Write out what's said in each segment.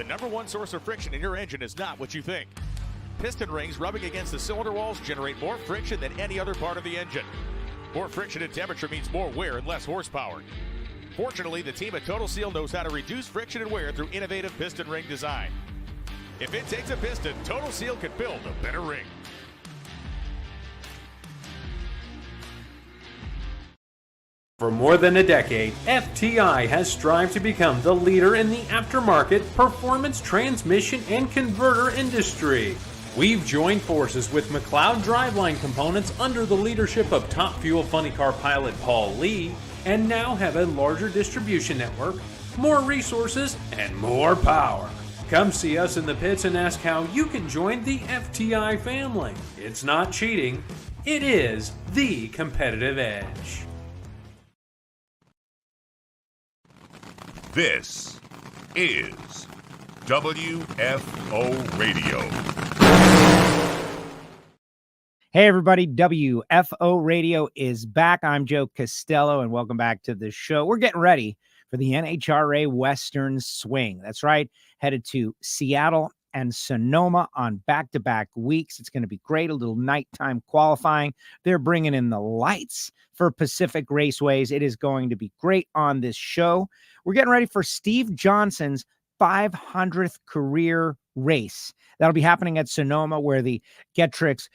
The number one source of friction in your engine is not what you think. Piston rings rubbing against the cylinder walls generate more friction than any other part of the engine. More friction and temperature means more wear and less horsepower. Fortunately, the team at Total Seal knows how to reduce friction and wear through innovative piston ring design. If it takes a piston, Total Seal can build a better ring. For more than a decade, FTI has strived to become the leader in the aftermarket performance transmission and converter industry. We've joined forces with McLeod Driveline Components under the leadership of top fuel funny car pilot Paul Lee, and now have a larger distribution network, more resources, and more power. Come see us in the pits and ask how you can join the FTI family. It's not cheating, it is the competitive edge. This is WFO Radio. Hey everybody, WFO Radio is back. I'm Joe Castello and welcome back to the show. We're getting ready for the NHRA Western Swing. That's right, headed to Seattle and Sonoma on back-to-back weeks. It's going to be great, a little nighttime qualifying. They're bringing in the lights for Pacific Raceways. It is going to be great on this show. We're getting ready for Steve Johnson's 500th career race. That'll be happening at Sonoma, where the Getrix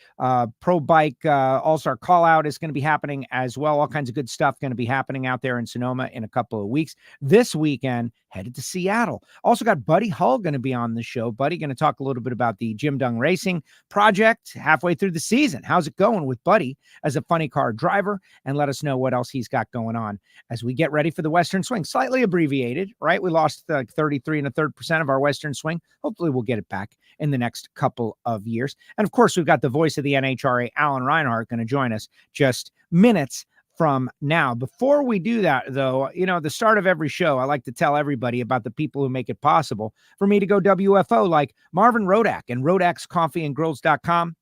Pro Bike All-Star Call-Out is going to be happening as well. All kinds of good stuff going to be happening out there in Sonoma in a couple of weeks. This weekend, headed to Seattle. Also got Buddy Hull going to be on the show. Buddy going to talk a little bit about the Jim Dunn Racing project halfway through the season. How's it going with Buddy as a funny car driver? And let us know what else he's got going on as we get ready for the Western Swing. Slightly abbreviated, right? We lost 33 1/3% of our Western Swing. Hopefully we'll get it back in the next couple of years. And of course, we've got the voice of the NHRA, Alan Reinhart, going to join us just minutes from now. Before we do that, though, you know, the start of every show, I like to tell everybody about the people who make it possible for me to go WFO, like Marvin Rodak and Rodak'sCoffeeandGrills.com.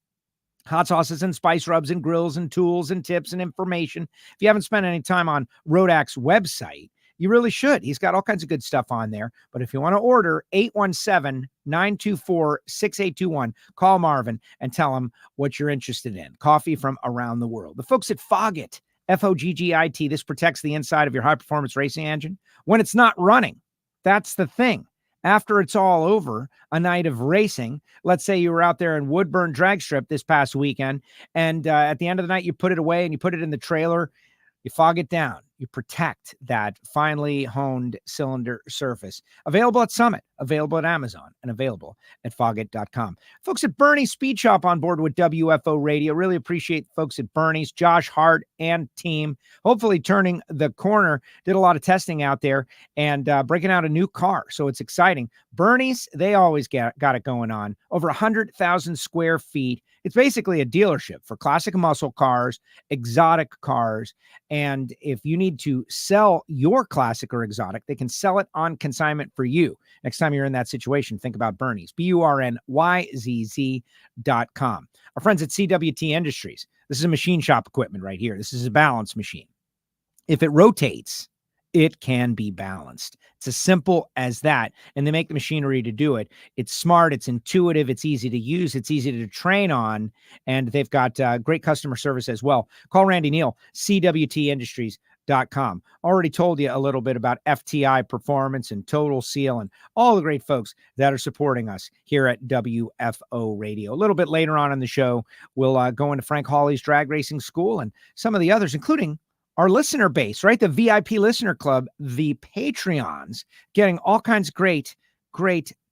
Hot sauces and spice rubs and grills and tools and tips and information. If you haven't spent any time on Rodak's website, you really should. He's got all kinds of good stuff on there. But if you want to order, 817-924-6821. Call Marvin and tell him what you're interested in. Coffee from around the world. The folks at Foggit, Foggit. This protects the inside of your high-performance racing engine when it's not running. That's the thing. After it's all over, a night of racing, let's say you were out there in Woodburn Dragstrip this past weekend, and at the end of the night, you put it away and you put it in the trailer, you fog it down. You protect that finely honed cylinder surface. Available at Summit, available at Amazon, and available at Foggit.com. Folks at Bernie's Speed Shop on board with WFO Radio. Really appreciate folks at Bernie's, Josh Hart and team. Hopefully turning the corner. Did a lot of testing out there and breaking out a new car. So it's exciting. Bernie's, they always got it going on. Over 100,000 square feet. It's basically a dealership for classic muscle cars, exotic cars, and if you need to sell your classic or exotic, they can sell it on consignment for you. Next time you're in that situation, think about Bernie's, BURNYZZ.com. Our friends at CWT Industries. This is a machine shop equipment right here. This is a balance machine. If it rotates, it can be balanced. It's as simple as that. And they make the machinery to do it. It's smart. It's intuitive. It's easy to use. It's easy to train on. And they've got great customer service as well. Call Randy Neal, CWTindustries.com. Already told you a little bit about FTI Performance and Total Seal and all the great folks that are supporting us here at WFO Radio. A little bit later on in the show, we'll go into Frank Hawley's Drag Racing School and some of the others, including our listener base, right? The VIP listener club, the Patreons, getting all kinds of great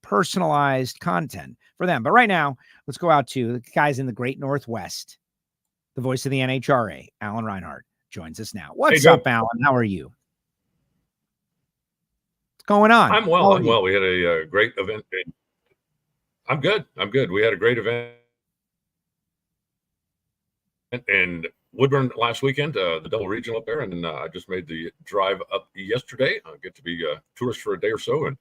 personalized content for them. But right now, let's go out to the guys in the great Northwest. The voice of the NHRA, Alan Reinhart, joins us now. What's up, Alan? How are you? What's going on? I'm well. I'm well. We had a great event. I'm good. We had a great event in Woodburn last weekend, the double regional up there, and I just made the drive up yesterday. I get to be a tourist for a day or so, and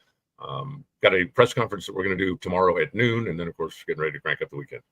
got a press conference that we're going to do tomorrow at noon, and then, of course, getting ready to crank up the weekend.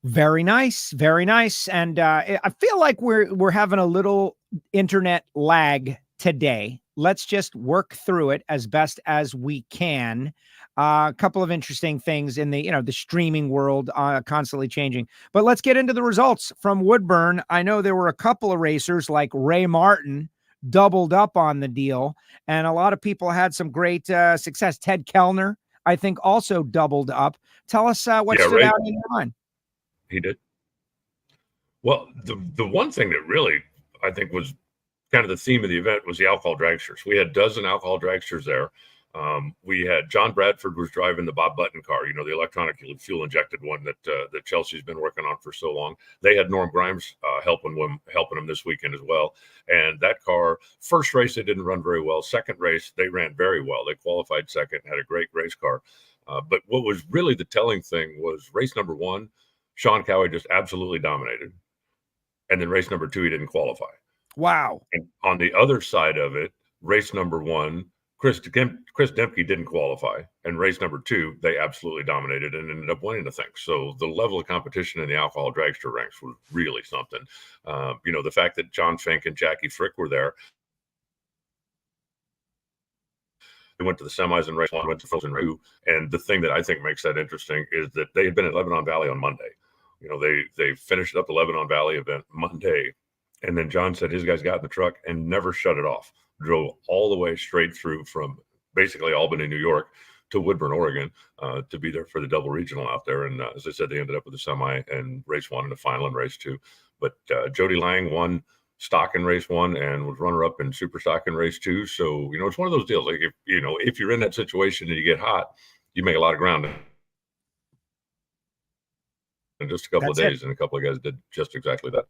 Very nice, very nice. And I feel like we're having a little internet lag today. Let's just work through it as best as we can. A couple of interesting things in the streaming world, constantly changing. But let's get into the results from Woodburn. I know there were a couple of racers like Ray Martin doubled up on the deal, and a lot of people had some great success. Ted Kellner, I think, also doubled up. Tell us what stood out in your mind. He did. Well, the one thing that really, I think, was kind of the theme of the event was the alcohol dragsters. We had a dozen alcohol dragsters there. We had John Bradford was driving the Bob Button car, the electronic fuel injected one that Chelsea's been working on for so long. They had Norm Grimes helping them this weekend as well. And that car, first race, they didn't run very well. Second race, they ran very well. They qualified second, had a great race car. But what was really the telling thing was race number 1, Sean Cowie just absolutely dominated. And then race number 2, he didn't qualify. Wow. And on the other side of it, race number 1, Chris Dempke didn't qualify, and race number 2, they absolutely dominated and ended up winning the thing. So the level of competition in the alcohol dragster ranks was really something. The fact that John Fink and Jackie Frick were there. They went to the semis in race 1, went to Frozen 2, and the thing that I think makes that interesting is that they had been at Lebanon Valley on Monday. They finished up the Lebanon Valley event Monday, and then John said his guys got in the truck and never shut it off. Drove all the way straight through from basically Albany, New York, to Woodburn, Oregon, to be there for the double regional out there. And as I said, they ended up with the semi and race 1 and the final in race 2. But Jody Lang won stock in race 1 and was runner-up in super stock in race 2. So, it's one of those deals. Like, if you're in that situation and you get hot, you make a lot of ground in just a couple of days. And a couple of guys did just exactly that.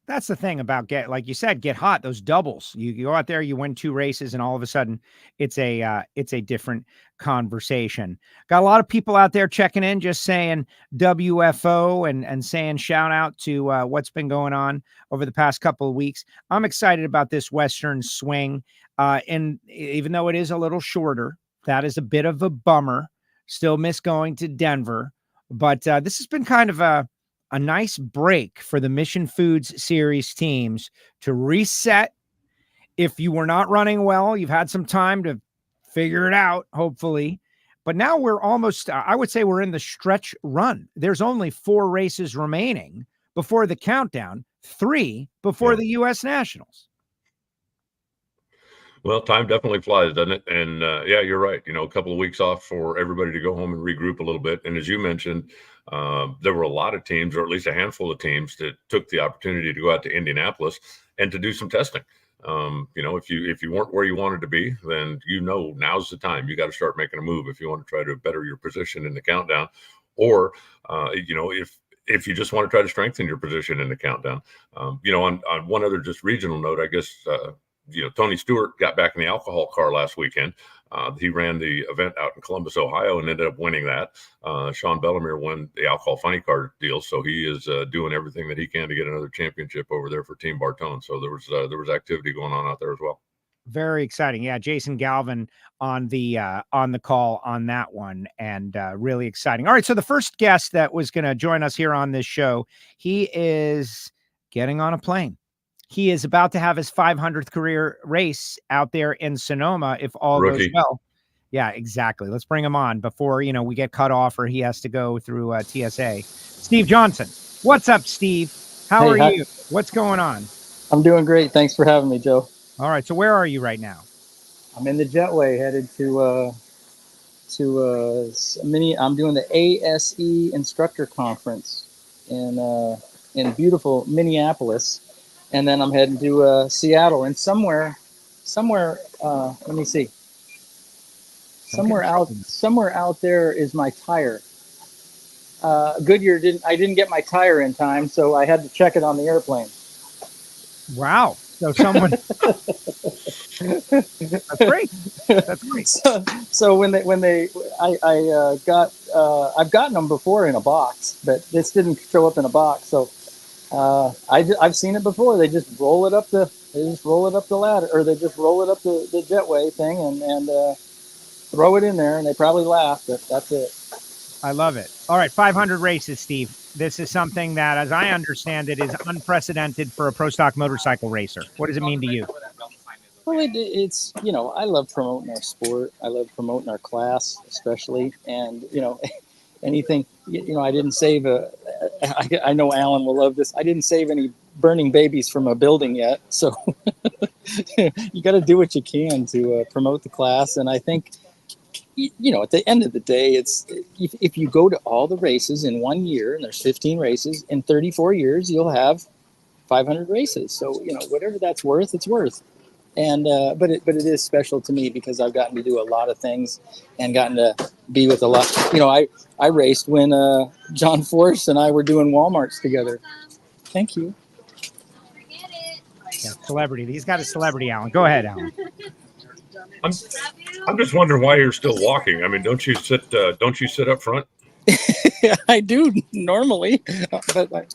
That's the thing about like you said, get hot, those doubles. You go out there, you win 2 races, and all of a sudden it's a different conversation. Got a lot of people out there checking in, just saying WFO and saying shout out to what's been going on over the past couple of weeks. I'm excited about this Western Swing. And even though it is a little shorter, that is a bit of a bummer. Still miss going to Denver, but this has been kind of a nice break for the Mission Foods Series teams to reset. If you were not running well, you've had some time to figure it out, hopefully. But now we're almost, I would say we're in the stretch run. There's only 4 races remaining before the countdown, 3 before the U.S. Nationals. Well, time definitely flies, doesn't it? And you're right. A couple of weeks off for everybody to go home and regroup a little bit. And as you mentioned, there were a lot of teams, or at least a handful of teams, that took the opportunity to go out to Indianapolis and to do some testing. If you weren't where you wanted to be, then now's the time. You got to start making a move if you want to try to better your position in the countdown, or if you just want to try to strengthen your position in the countdown. On one other just regional note, I guess. Tony Stewart got back in the alcohol car last weekend. He ran the event out in Columbus, Ohio, and ended up winning that. Sean Bellemere won the alcohol funny car deal, so he is doing everything that he can to get another championship over there for Team Bartone. So there was activity going on out there as well. Very exciting. Yeah, Jason Galvin on the call on that one, and really exciting. All right, so the first guest that was going to join us here on this show, he is getting on a plane. He is about to have his 500th career race out there in Sonoma, if all goes well. Yeah, exactly. Let's bring him on before, we get cut off or he has to go through TSA. Steve Johnson. What's up, Steve? How are you? What's going on? I'm doing great. Thanks for having me, Joe. All right. So where are you right now? I'm in the jetway headed to I'm doing the ASE instructor conference in beautiful Minneapolis. And then I'm heading to Seattle, and somewhere, let me see. Somewhere out there is my tire. Goodyear didn't get my tire in time, so I had to check it on the airplane. Wow. So someone That's great. That's great. So when I've gotten them before in a box, but this didn't show up in a box. So I've seen it before. They just roll it up the ladder, or they just roll it up the jetway thing and throw it in there, and they probably laugh, but that's it. I love it. All right, 500 races, Steve. This is something that, as I understand it, is unprecedented for a pro stock motorcycle racer. What does it mean to you? Well, it's, I love promoting our sport. I love promoting our class, especially. And, anything, I didn't save I know Alan will love this. I didn't save any burning babies from a building yet. So you got to do what you can to promote the class. And I think, at the end of the day, it's if you go to all the races in 1 year, and there's 15 races, in 34 years, you'll have 500 races. So, whatever that's worth, it's worth. And but it is special to me because I've gotten to do a lot of things and gotten to be with a lot. I raced when John Force and I were doing Walmarts together. Thank you. Yeah, celebrity. He's got a celebrity, Alan. Go ahead, Alan. I'm just wondering why you're still walking. I mean, don't you sit up front? I do normally, but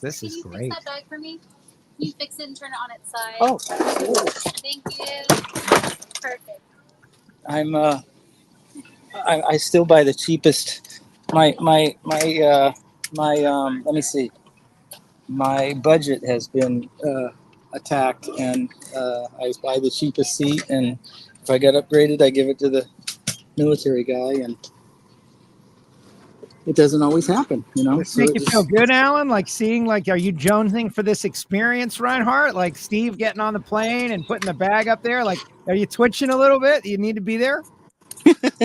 this is great. That bag for me? Can you fix it and turn it on its side? Oh, Thank you. Perfect. I still buy the cheapest. My let me see. My budget has been attacked, and I buy the cheapest seat, and if I get upgraded, I give it to the military guy, and it doesn't always happen, Does it make you feel good, Alan? Like seeing, are you jonesing for this experience, Reinhart? Like Steve getting on the plane and putting the bag up there? Like, are you twitching a little bit? You need to be there?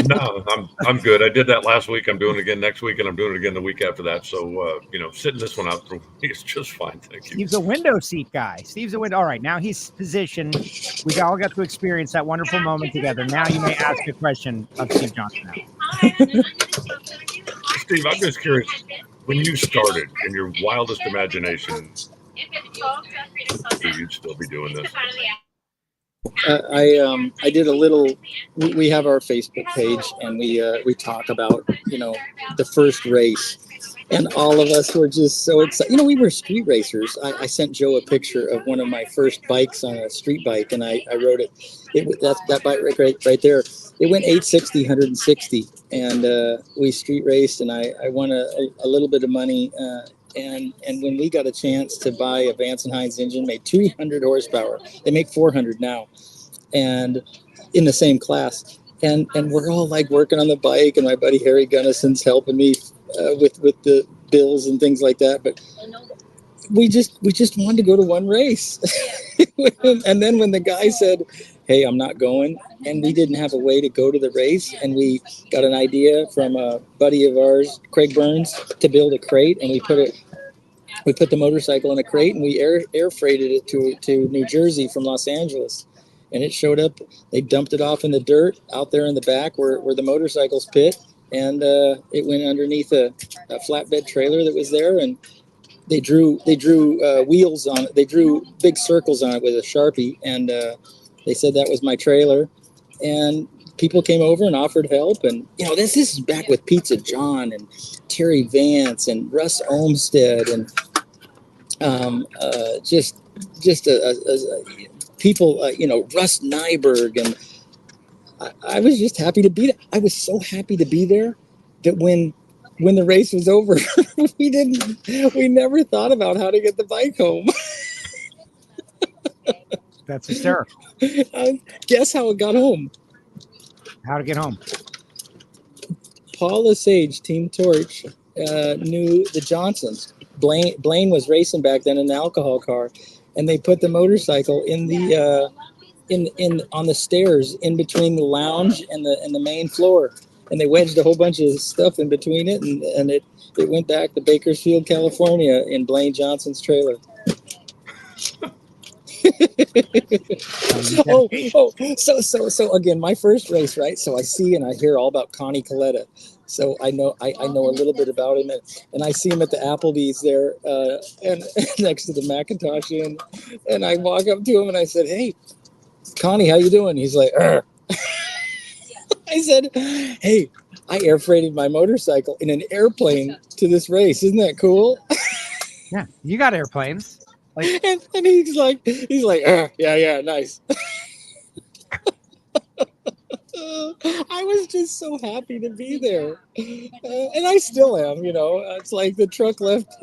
No, I'm good. I did that last week. I'm doing it again next week, and I'm doing it again the week after that. So, sitting this one out for me is just fine. Thank you. Steve's a window seat guy. All right, now he's positioned. We all got to experience that wonderful moment together. Now you may ask a question of Steve Johnson. Steve, I'm just curious, when you started in your wildest imagination, you'd still be doing this. I did a little. We have our Facebook page, and we talk about the first race, and all of us were just so excited. We were street racers. I sent Joe a picture of one of my first bikes on a street bike, and I wrote it. That bike right there. It went 860, 160, and we street raced, and I won a little bit of money. And when we got a chance to buy a Vance & Hines engine, made 300 horsepower. They make 400 now, and in the same class. And we're all working on the bike, and my buddy Harry Gunnison's helping me with the bills and things like that. But we just wanted to go to one race. And then when the guy said, "Hey, I'm not going," and we didn't have a way to go to the race, and we got an idea from a buddy of ours, Craig Burns, to build a crate, and we put the motorcycle in a crate, and we air freighted it to New Jersey from Los Angeles, and it showed up. They dumped it off in the dirt out there in the back where the motorcycles pit, and it went underneath a flatbed trailer that was there, and they drew wheels on it. They drew big circles on it with a Sharpie, and they said that was my trailer, and people came over and offered help. And this is back with Pizza John and Terry Vance and Russ Olmsted and people, Russ Nyberg, and I was just happy to be there. I was so happy to be there that when the race was over, we never thought about how to get the bike home. That's hysterical. Guess how it got home? How to get home? Paul Lesage, Team Torch, knew the Johnsons. Blaine was racing back then in an alcohol car, and they put the motorcycle in the on the stairs in between the lounge and the main floor, and they wedged a whole bunch of stuff in between it, and it went back to Bakersfield, California, in Blaine Johnson's trailer. So again, my first race, right? So I see and I hear all about Connie Coletta. So I know a little bit about him, and I see him at the Applebee's there, and next to the Macintosh Inn, and I walk up to him and I said, "Hey, Connie, how you doing?" He's like, "Arr." I said, "Hey, I air freighted my motorcycle in an airplane to this race. Isn't that cool?" Yeah, you got airplanes. And he's like, yeah, nice. I was just so happy to be there. And I still am, It's like the truck left.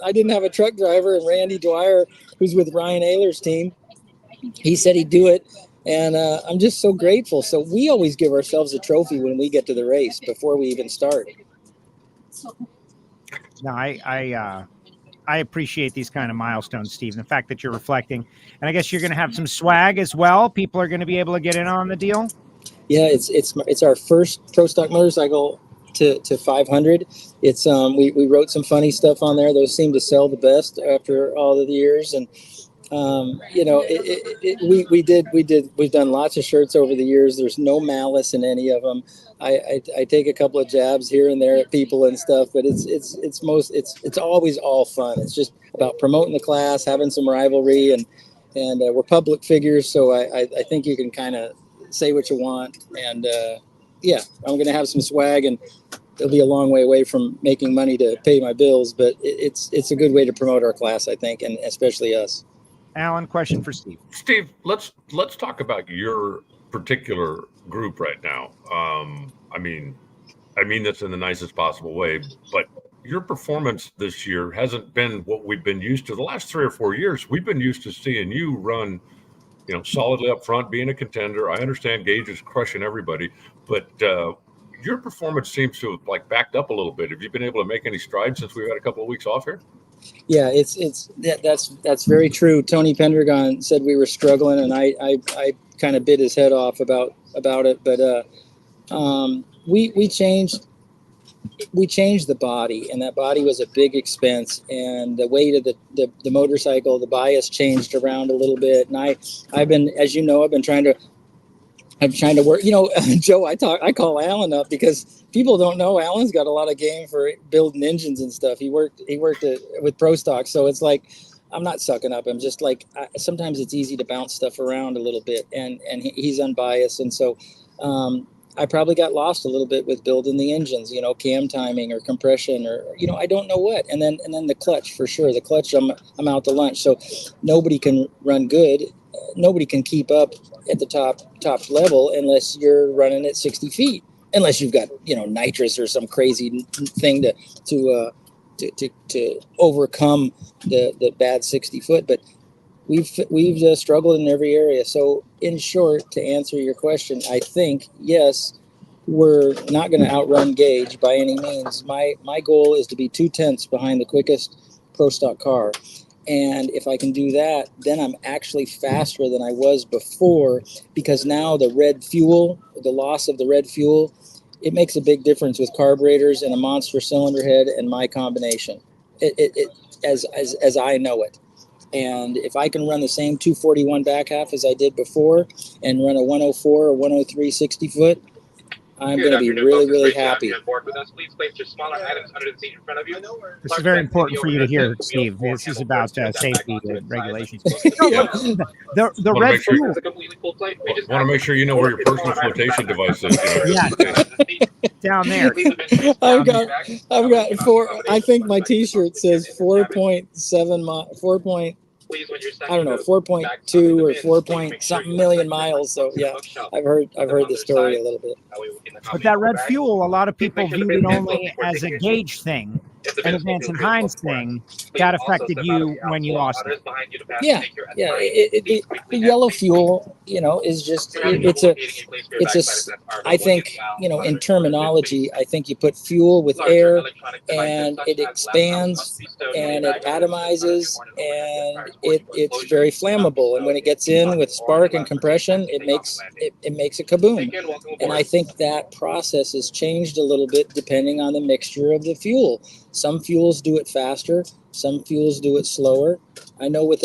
I didn't have a truck driver, and Randy Dwyer, who's with Ryan Ayler's team, he said he'd do it. And I'm just so grateful. So we always give ourselves a trophy when we get to the race before we even start. No, I appreciate these kind of milestones, Steve. The fact that you're reflecting, and I guess you're going to have some swag as well. People are going to be able to get in on the deal. Yeah, it's our first Pro Stock motorcycle to 500. It's we wrote some funny stuff on there. Those seem to sell the best after all of the years, and we've done lots of shirts over the years. There's no malice in any of them. I take a couple of jabs here and there at people and stuff, but it's always all fun. It's just about promoting the class, having some rivalry, and we're public figures, so I think you can kind of say what you want. And I'm going to have some swag, and it'll be a long way away from making money to pay my bills, but it's a good way to promote our class, I think, and especially us. Alan, question for Steve. Steve, let's talk about your particular group right now. I mean this in the nicest possible way, but your performance this year hasn't been what we've been used to. The last 3 or 4 years, we've been used to seeing you run, solidly up front, being a contender. I understand Gage is crushing everybody, but your performance seems to have backed up a little bit. Have you been able to make any strides since we've had a couple of weeks off here? Yeah, that's very true. Tony Pendergon said we were struggling, and I kind of bit his head off about it. But we changed the body, and that body was a big expense, and the weight of the motorcycle, the bias changed around a little bit. And I've been, as you know, I've been trying to work. Joe, I call Alan up because people don't know Alan's got a lot of game for building engines and stuff. He worked with Pro Stock, so it's like I'm not sucking up. I'm just sometimes it's easy to bounce stuff around a little bit, and he's unbiased, and so I probably got lost a little bit with building the engines. Cam timing or compression or I don't know what, and then the clutch for sure. The clutch I'm out to lunch, so nobody can run good. Nobody can keep up at the top level unless you're running at 60 feet, unless you've got nitrous or some crazy thing to overcome the bad 60 foot. But we've struggled in every area. So in short, to answer your question, I think yes, we're not going to outrun Gage by any means. My goal is to be 2/10 behind the quickest Pro Stock car. And if I can do that, then I'm actually faster than I was before, because now the loss of the red fuel, it makes a big difference with carburetors and a monster cylinder head and my combination, as I know it. And if I can run the same 241 back half as I did before and run a 104 or 103 60 foot, I'm going to be really, really happy. This is very important for you to hear, Steve. This is about safety and regulations. The red fuel. Want to make sure you know where your personal flotation device is. Yeah, down there. I've got 4. I think my T-shirt says 4.7 I don't know, 4.2 or 4 point something million miles. So yeah, I've heard the story a little bit. But that red fuel, a lot of people viewed it only as a Gage thing, an Advance and Hines thing. That affected you when you lost it. Yeah. The yellow fuel, is just it's I think in terminology, I think you put fuel with air and it expands and it atomizes and it's very flammable, and when it gets in with spark and compression, it makes a kaboom. And I think that process has changed a little bit depending on the mixture of the fuel. Some fuels do it faster, some fuels do it slower. I know with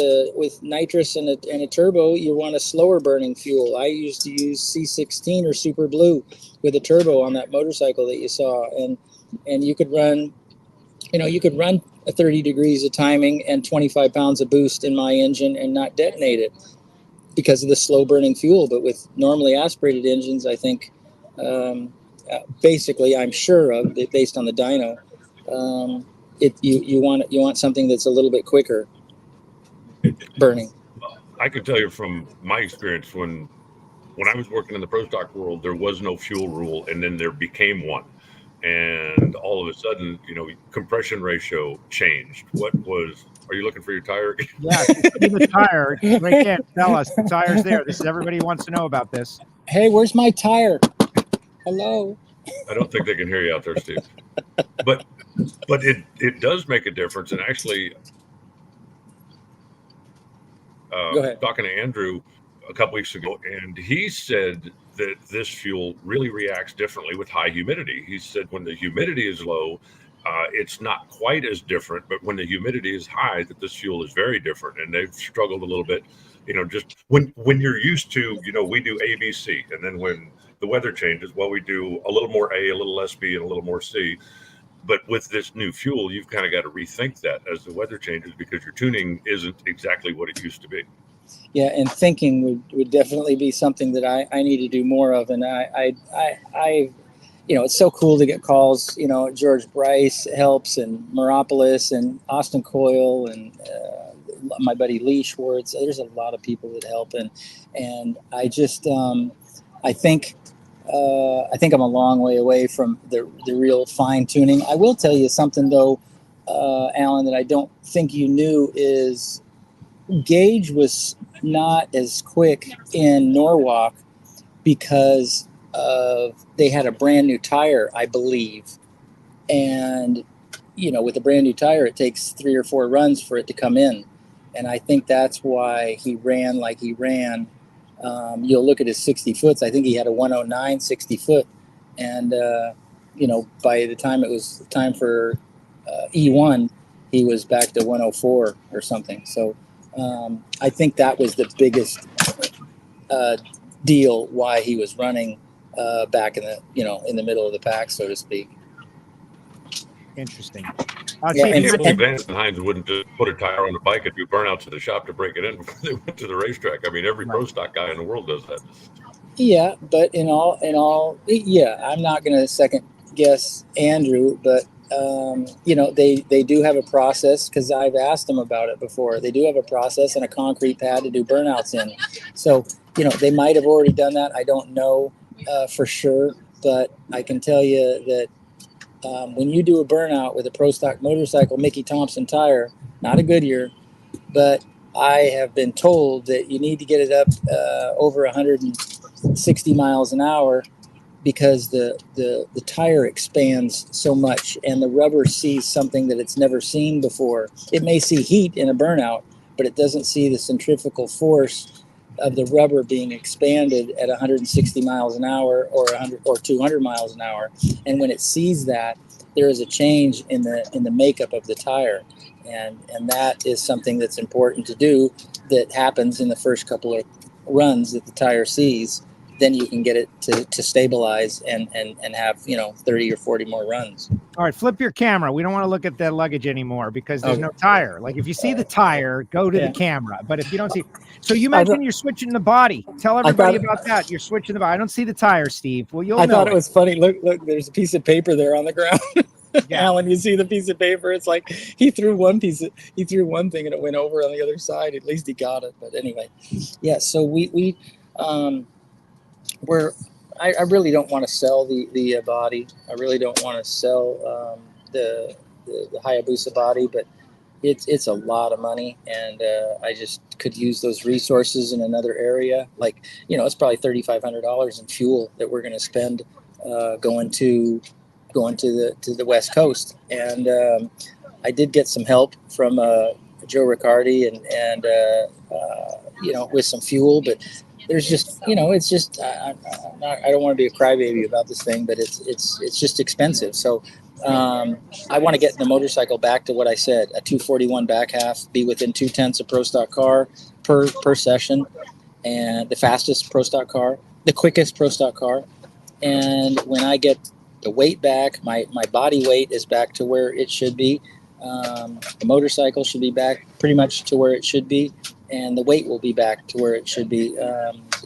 nitrous and a turbo, you want a slower burning fuel. I used to use C16 or Super Blue with a turbo on that motorcycle that you saw, and you could run 30 degrees of timing and 25 pounds of boost in my engine and not detonate it because of the slow burning fuel. But with normally aspirated engines, I think basically I'm sure of, based on the dyno, you want something that's a little bit quicker burning. I can tell you from my experience, when when I was working in the pro stock world, there was no fuel rule, and then there became one. And all of a sudden, compression ratio changed. Are you looking for your tire again? Yeah, see the tire. Right there. Tell us. The tire's there. This is everybody wants to know about this. Hey, where's my tire? Hello. I don't think they can hear you out there, Steve. But it does make a difference. And actually, Go ahead. Talking to Andrew a couple weeks ago, and he said that this fuel really reacts differently with high humidity. He said when the humidity is low, it's not quite as different, but when the humidity is high, that this fuel is very different. And they've struggled a little bit, just when you're used to, we do A, B, C. And then when the weather changes, well, we do a little more A, a little less B, and a little more C. But with this new fuel, you've kind of got to rethink that as the weather changes, because your tuning isn't exactly what it used to be. Yeah, and thinking would definitely be something that I need to do more of. And I it's so cool to get calls. George Bryce helps, and Meropolis, and Austin Coyle, and my buddy Lee Schwartz. There's a lot of people that help, and I just I think I'm a long way away from the real fine tuning. I will tell you something though, Alan, that I don't think you knew is Gage was not as quick in Norwalk because they had a brand new tire, I believe. And, with a brand new tire, it takes 3 or 4 runs for it to come in. And I think that's why he ran like he ran. You'll look at his 60 foots. I think he had a 109 60 foot. And, by the time it was time for E1, he was back to 104 or something. So I think that was the biggest deal why he was running back in the middle of the pack, so to speak. Interesting. Vance and Hines wouldn't just put a tire on the bike and do burnouts at the shop to break it in before they went to the racetrack. I mean, every pro stock guy in the world does that. Yeah, but in all, I'm not going to second guess Andrew, but they do have a process, because I've asked them about it before. They do have a process and a concrete pad to do burnouts in. So, they might have already done that. I don't know for sure, but I can tell you that when you do a burnout with a pro stock motorcycle Mickey Thompson tire, not a Goodyear, but I have been told that you need to get it up over 160 miles an hour, because the tire expands so much and the rubber sees something that it's never seen before. It may see heat in a burnout, but it doesn't see the centrifugal force of the rubber being expanded at 160 miles an hour or 100 or 200 miles an hour. And when it sees that, there is a change in the makeup of the tire. And that is something that's important to do, that happens in the first couple of runs that the tire sees. Then you can get it to stabilize and have 30 or 40 more runs. All right, flip your camera. We don't want to look at the luggage anymore because there's no tire. Like if you see the tire, go to the camera. But if you don't see, so you mentioned you're switching the body. Tell everybody about that. You're switching the body. I don't see the tire, Steve. Well, I thought it was funny. Look, there's a piece of paper there on the ground. Yeah. Alan, you see the piece of paper? It's like he threw one thing and it went over on the other side. At least he got it. But anyway, yeah. So I really don't want to sell the body. I really don't want to sell the Hayabusa body, but it's a lot of money, and I just could use those resources in another area. Like, it's probably $3,500 in fuel that we're going to spend going to the West Coast. And I did get some help from Joe Riccardi and with some fuel, but there's just, it's just, I don't want to be a crybaby about this thing, but it's just expensive. So I want to get the motorcycle back to what I said, a 241 back half, be within 2/10 of pro stock car per session, and the fastest pro stock car, the quickest pro stock car. And when I get the weight back, my body weight is back to where it should be. The motorcycle should be back pretty much to where it should be, and the weight will be back to where it should be.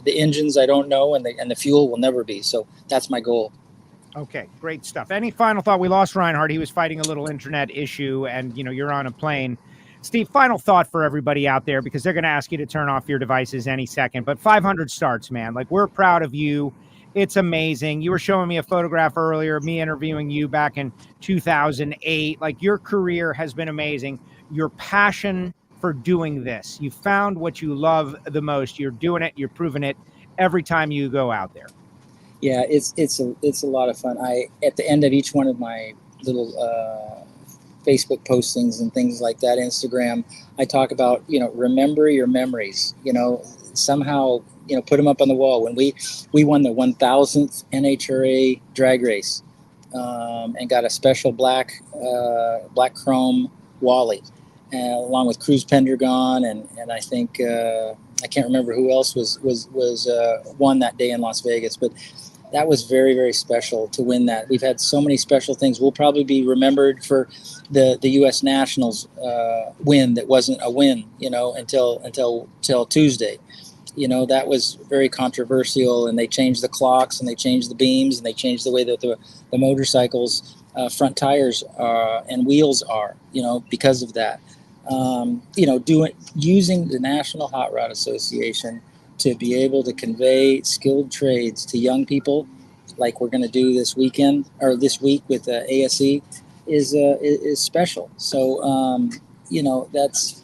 The engines, I don't know, and the fuel will never be. So that's my goal. Okay, great stuff. Any final thought? We lost Reinhart. He was fighting a little internet issue, and you're on a plane. Steve, final thought for everybody out there, because they're going to ask you to turn off your devices any second. But 500 starts, man. Like, we're proud of you. It's amazing. You were showing me a photograph earlier, me interviewing you back in 2008. Like, your career has been amazing. Your passion for doing this, you found what you love the most. You're doing it. You're proving it every time you go out there. Yeah, it's a lot of fun. At the end of each one of my little Facebook postings and things like that, Instagram, I talk about, remember your memories, somehow, put them up on the wall. When we won the 1000th NHRA drag race, and got a special black chrome Wally, along with Cruz Pendergon, and I think I can't remember who else was won that day in Las Vegas, but that was very, very special to win that. We've had so many special things. We'll probably be remembered for the U.S. Nationals win that wasn't a win, until Tuesday. That was very controversial, and they changed the clocks, and they changed the beams, and they changed the way that the motorcycles front tires and wheels are, because of that. Using the National Hot Rod Association to be able to convey skilled trades to young people, like we're going to do this weekend or this week with ASE, is special. So that's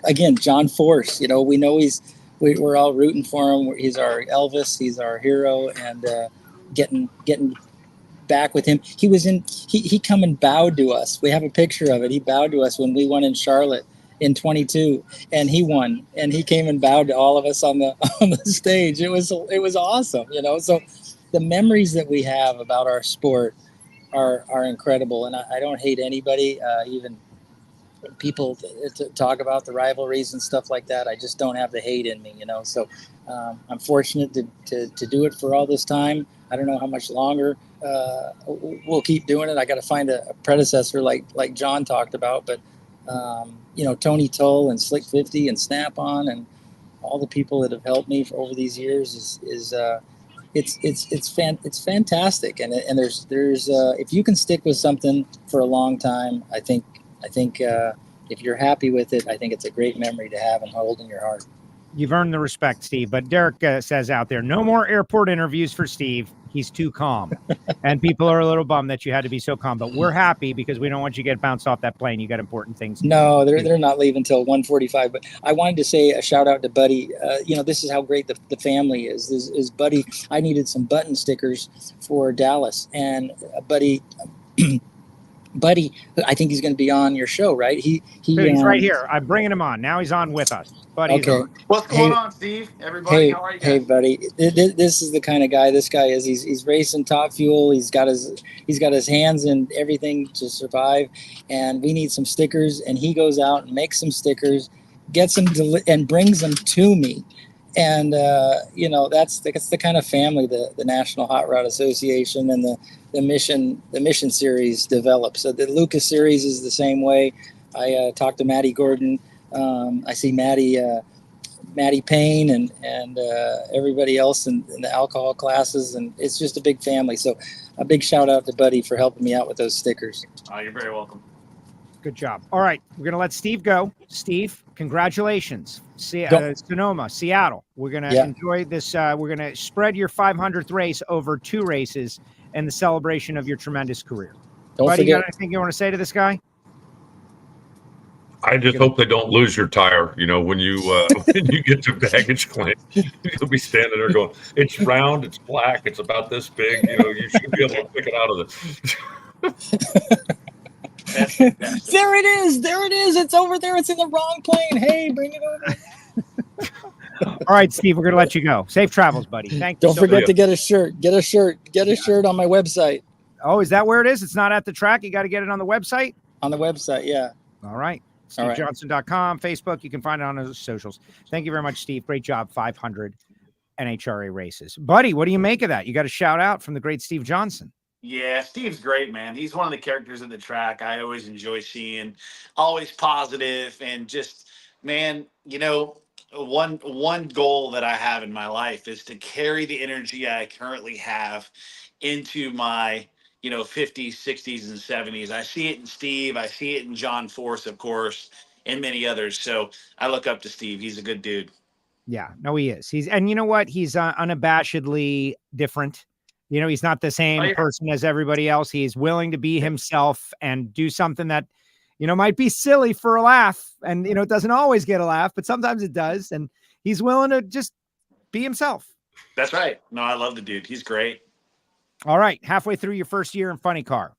again, John Force. We know we're all rooting for him. He's our Elvis. He's our hero, and getting back with him. He come and bowed to us. We have a picture of it. He bowed to us when we won in Charlotte in 22, and he won, and he came and bowed to all of us on the stage. It was awesome, so the memories that we have about our sport are incredible. And I don't hate anybody, even people to talk about the rivalries and stuff like that. I just don't have the hate in me, so I'm fortunate to do it for all this time. I don't know how much longer we'll keep doing it. I got to find a predecessor like John talked about, but Tony Tull and Slick 50 and Snap-on and all the people that have helped me over these years it's fantastic. And there's if you can stick with something for a long time, I think if you're happy with it, I think it's a great memory to have and hold in your heart. You've earned the respect, Steve. But Derek says out there, no more airport interviews for Steve. He's too calm. And people are a little bummed that you had to be so calm. But we're happy because we don't want you to get bounced off that plane. You got important things. No, they're not leaving until 1:45. But I wanted to say a shout out to Buddy. This is how great the family is Buddy. I needed some button stickers for Dallas. And Buddy... Buddy, I think he's going to be on your show, right? He's right here. I'm bringing him on. Now he's on with us. Buddy's okay. On. What's going on, Steve? Everybody, how are you guys? Hey, buddy. This is the kind of guy this guy is. He's racing Top Fuel. He's got his hands in everything to survive, and we need some stickers. And he goes out and makes some stickers, gets them and brings them to me. And that's the kind of family the National Hot Rod Association and the mission series develops. So the Lucas series is the same way. I talked to Maddie Gordon. I see Maddie Payne and everybody else in the alcohol classes, and it's just a big family. So a big shout out to Buddy for helping me out with those stickers. Oh, you're very welcome. Good job. All right, we're going to let Steve go. Steve, congratulations. Sonoma, Seattle. We're going to enjoy this. We're going to spread your 500th race over 2 races and the celebration of your tremendous career. Buddy, you got anything you want to say to this guy? I just hope they don't lose your tire. When you get to baggage claim, you'll be standing there going, "It's round, it's black, it's about this big." You should be able to pick it out of the. There it is. It's over there. It's in the wrong plane. Hey, bring it over. All right, Steve, we're going to let you go. Safe travels, buddy. Thank you. Don't forget to get a shirt. Get a shirt on my website. Oh, is that where it is? It's not at the track. You got to get it on the website? On the website, yeah. All right. SteveJohnson.com, Facebook. You can find it on those socials. Thank you very much, Steve. Great job. 500 NHRA races. Buddy, what do you make of that? You got a shout out from the great Steve Johnson. Yeah, Steve's great, man. He's one of the characters at the track I always enjoy seeing. Always positive and just, man, one goal that I have in my life is to carry the energy I currently have into my 50s, 60s, and 70s. I see it in Steve. I see it in John Force, of course. and many others. So I look up to Steve. He's a good dude. Yeah, no, he is. And you know what? He's unabashedly different. He's not the same person as everybody else. He's willing to be himself and do something that, might be silly for a laugh. And, it doesn't always get a laugh, but sometimes it does. And he's willing to just be himself. That's right. No, I love the dude. He's great. All right. Halfway through your first year in Funny Car.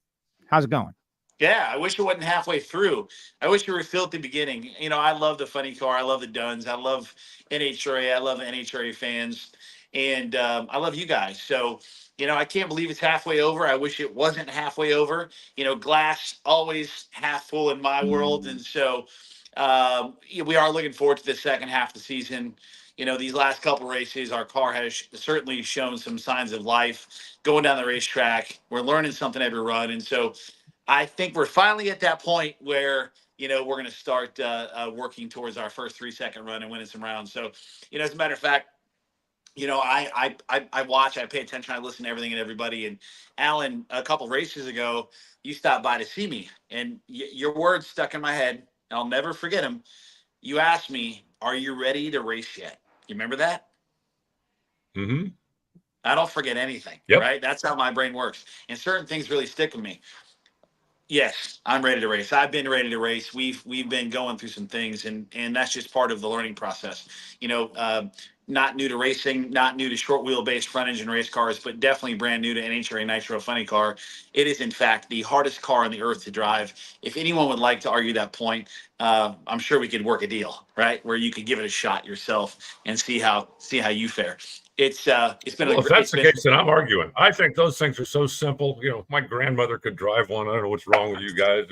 How's it going? Yeah, I wish it wasn't halfway through. I wish we were still at the beginning. I love the Funny Car. I love the Dunns. I love NHRA. I love the NHRA fans. And I love you guys. So, I can't believe it's halfway over. I wish it wasn't halfway over. Glass always half full in my world. And so we are looking forward to the second half of the season. These last couple races, our car has certainly shown some signs of life going down the racetrack. We're learning something every run. And so I think we're finally at that point where, we're going to start working towards our first 3-second run and winning some rounds. So, as a matter of fact, I watch, I pay attention, I listen to everything and everybody. And Alan, a couple races ago, you stopped by to see me, and your words stuck in my head. I'll never forget them. You asked me, "Are you ready to race yet?" You remember that? Mm-hmm. I don't forget anything. Yep. Right? That's how my brain works. And certain things really stick with me. Yes, I'm ready to race. I've been ready to race. We've been going through some things, and that's just part of the learning process. Not new to racing, not new to short wheelbase front engine race cars, but definitely brand new to NHRA Nitro Funny Car. It is, in fact, the hardest car on the earth to drive. If anyone would like to argue that point, I'm sure we could work a deal, right, where you could give it a shot yourself and see how you fare. It's been. Well, if that's the case, then I'm arguing. I think those things are so simple. My grandmother could drive one. I don't know what's wrong with you guys.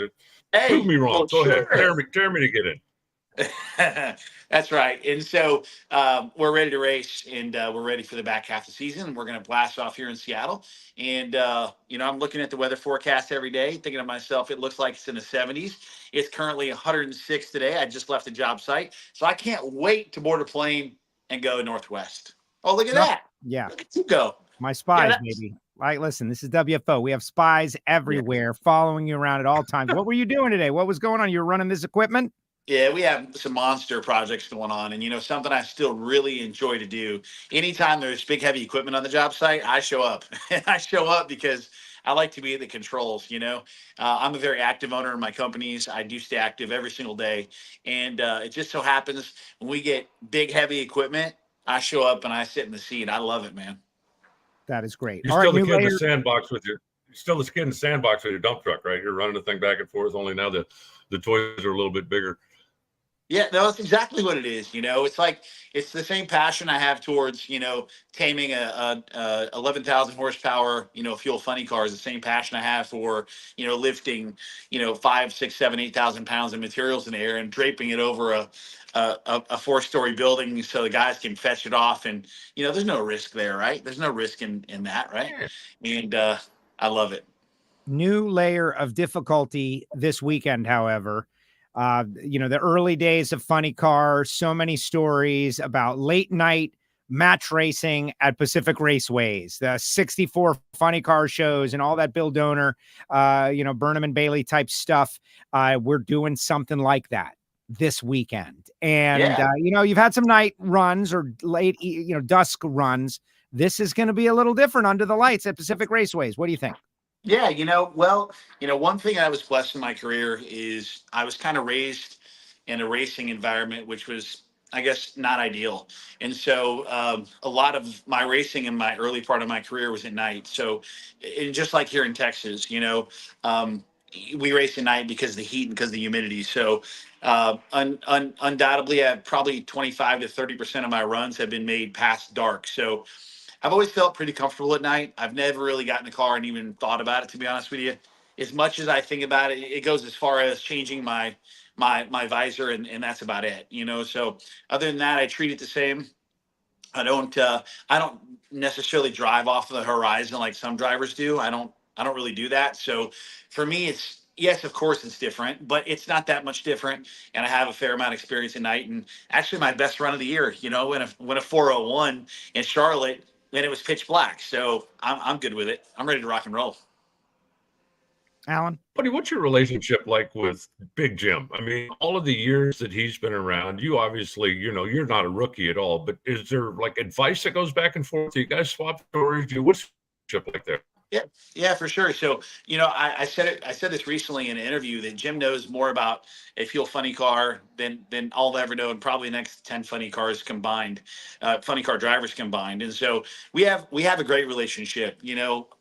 Prove me wrong. Go ahead. Dare me to get in. That's right. And so we're ready to race, and we're ready for the back half of the season. We're going to blast off here in Seattle. And, I'm looking at the weather forecast every day, thinking to myself, it looks like it's in the 70s. It's currently 106 today. I just left the job site. So I can't wait to board a plane and go northwest. Oh, look at that. Yeah. Look at you go. My spies, maybe. Listen, this is WFO. We have spies everywhere following you around at all times. What were you doing today? What was going on? You were running this equipment? Yeah, we have some monster projects going on, and something I still really enjoy to do. Anytime there's big, heavy equipment on the job site, I show up. I show up because I like to be at the controls. I'm a very active owner in my companies. I do stay active every single day, and it just so happens when we get big, heavy equipment, I show up and I sit in the seat. I love it, man. That is great. You're still the kid in the sandbox with your dump truck, right? You're running the thing back and forth. Only now the toys are a little bit bigger. Yeah, no, that's exactly what it is. It's like, it's the same passion I have towards, taming a 11,000 horsepower, fuel funny car is the same passion I have for, lifting, 5, 6, 7, 8,000 pounds of materials in the air and draping it over a 4-story building so the guys can fetch it off. And, there's no risk there, right? There's no risk in that, right? And I love it. New layer of difficulty this weekend, however. The early days of Funny Car, so many stories about late night match racing at Pacific Raceways, the 64 Funny Car shows and all that Bill Donor, Burnham and Bailey type stuff. We're doing something like that this weekend. And, you've had some night runs or late, dusk runs. This is going to be a little different under the lights at Pacific Raceways. What do you think? Yeah, one thing I was blessed in my career is I was kind of raised in a racing environment, which was, I guess, not ideal. And so a lot of my racing in my early part of my career was at night. So, and just like here in Texas, we race at night because of the heat and because of the humidity. So undoubtedly, probably 25 to 30% of my runs have been made past dark. So I've always felt pretty comfortable at night. I've never really gotten in the car and even thought about it, to be honest with you. As much as I think about it, it goes as far as changing my visor, and that's about it. So other than that, I treat it the same. I don't necessarily drive off of the horizon like some drivers do. I don't really do that. So for me, it's, yes, of course it's different, but it's not that much different. And I have a fair amount of experience at night, and actually my best run of the year, when a 401 in Charlotte, and it was pitch black. So I'm good with it. I'm ready to rock and roll. Alan? Buddy, what's your relationship like with Big Jim? I mean, all of the years that he's been around, you obviously, you're not a rookie at all, but is there like advice that goes back and forth? Do you guys swap stories? What's your relationship like there? Yeah, for sure. So, I said this recently in an interview that Jim knows more about a fuel funny car than I'll ever know, and probably the next 10 funny cars combined, funny car drivers combined. And so we have a great relationship.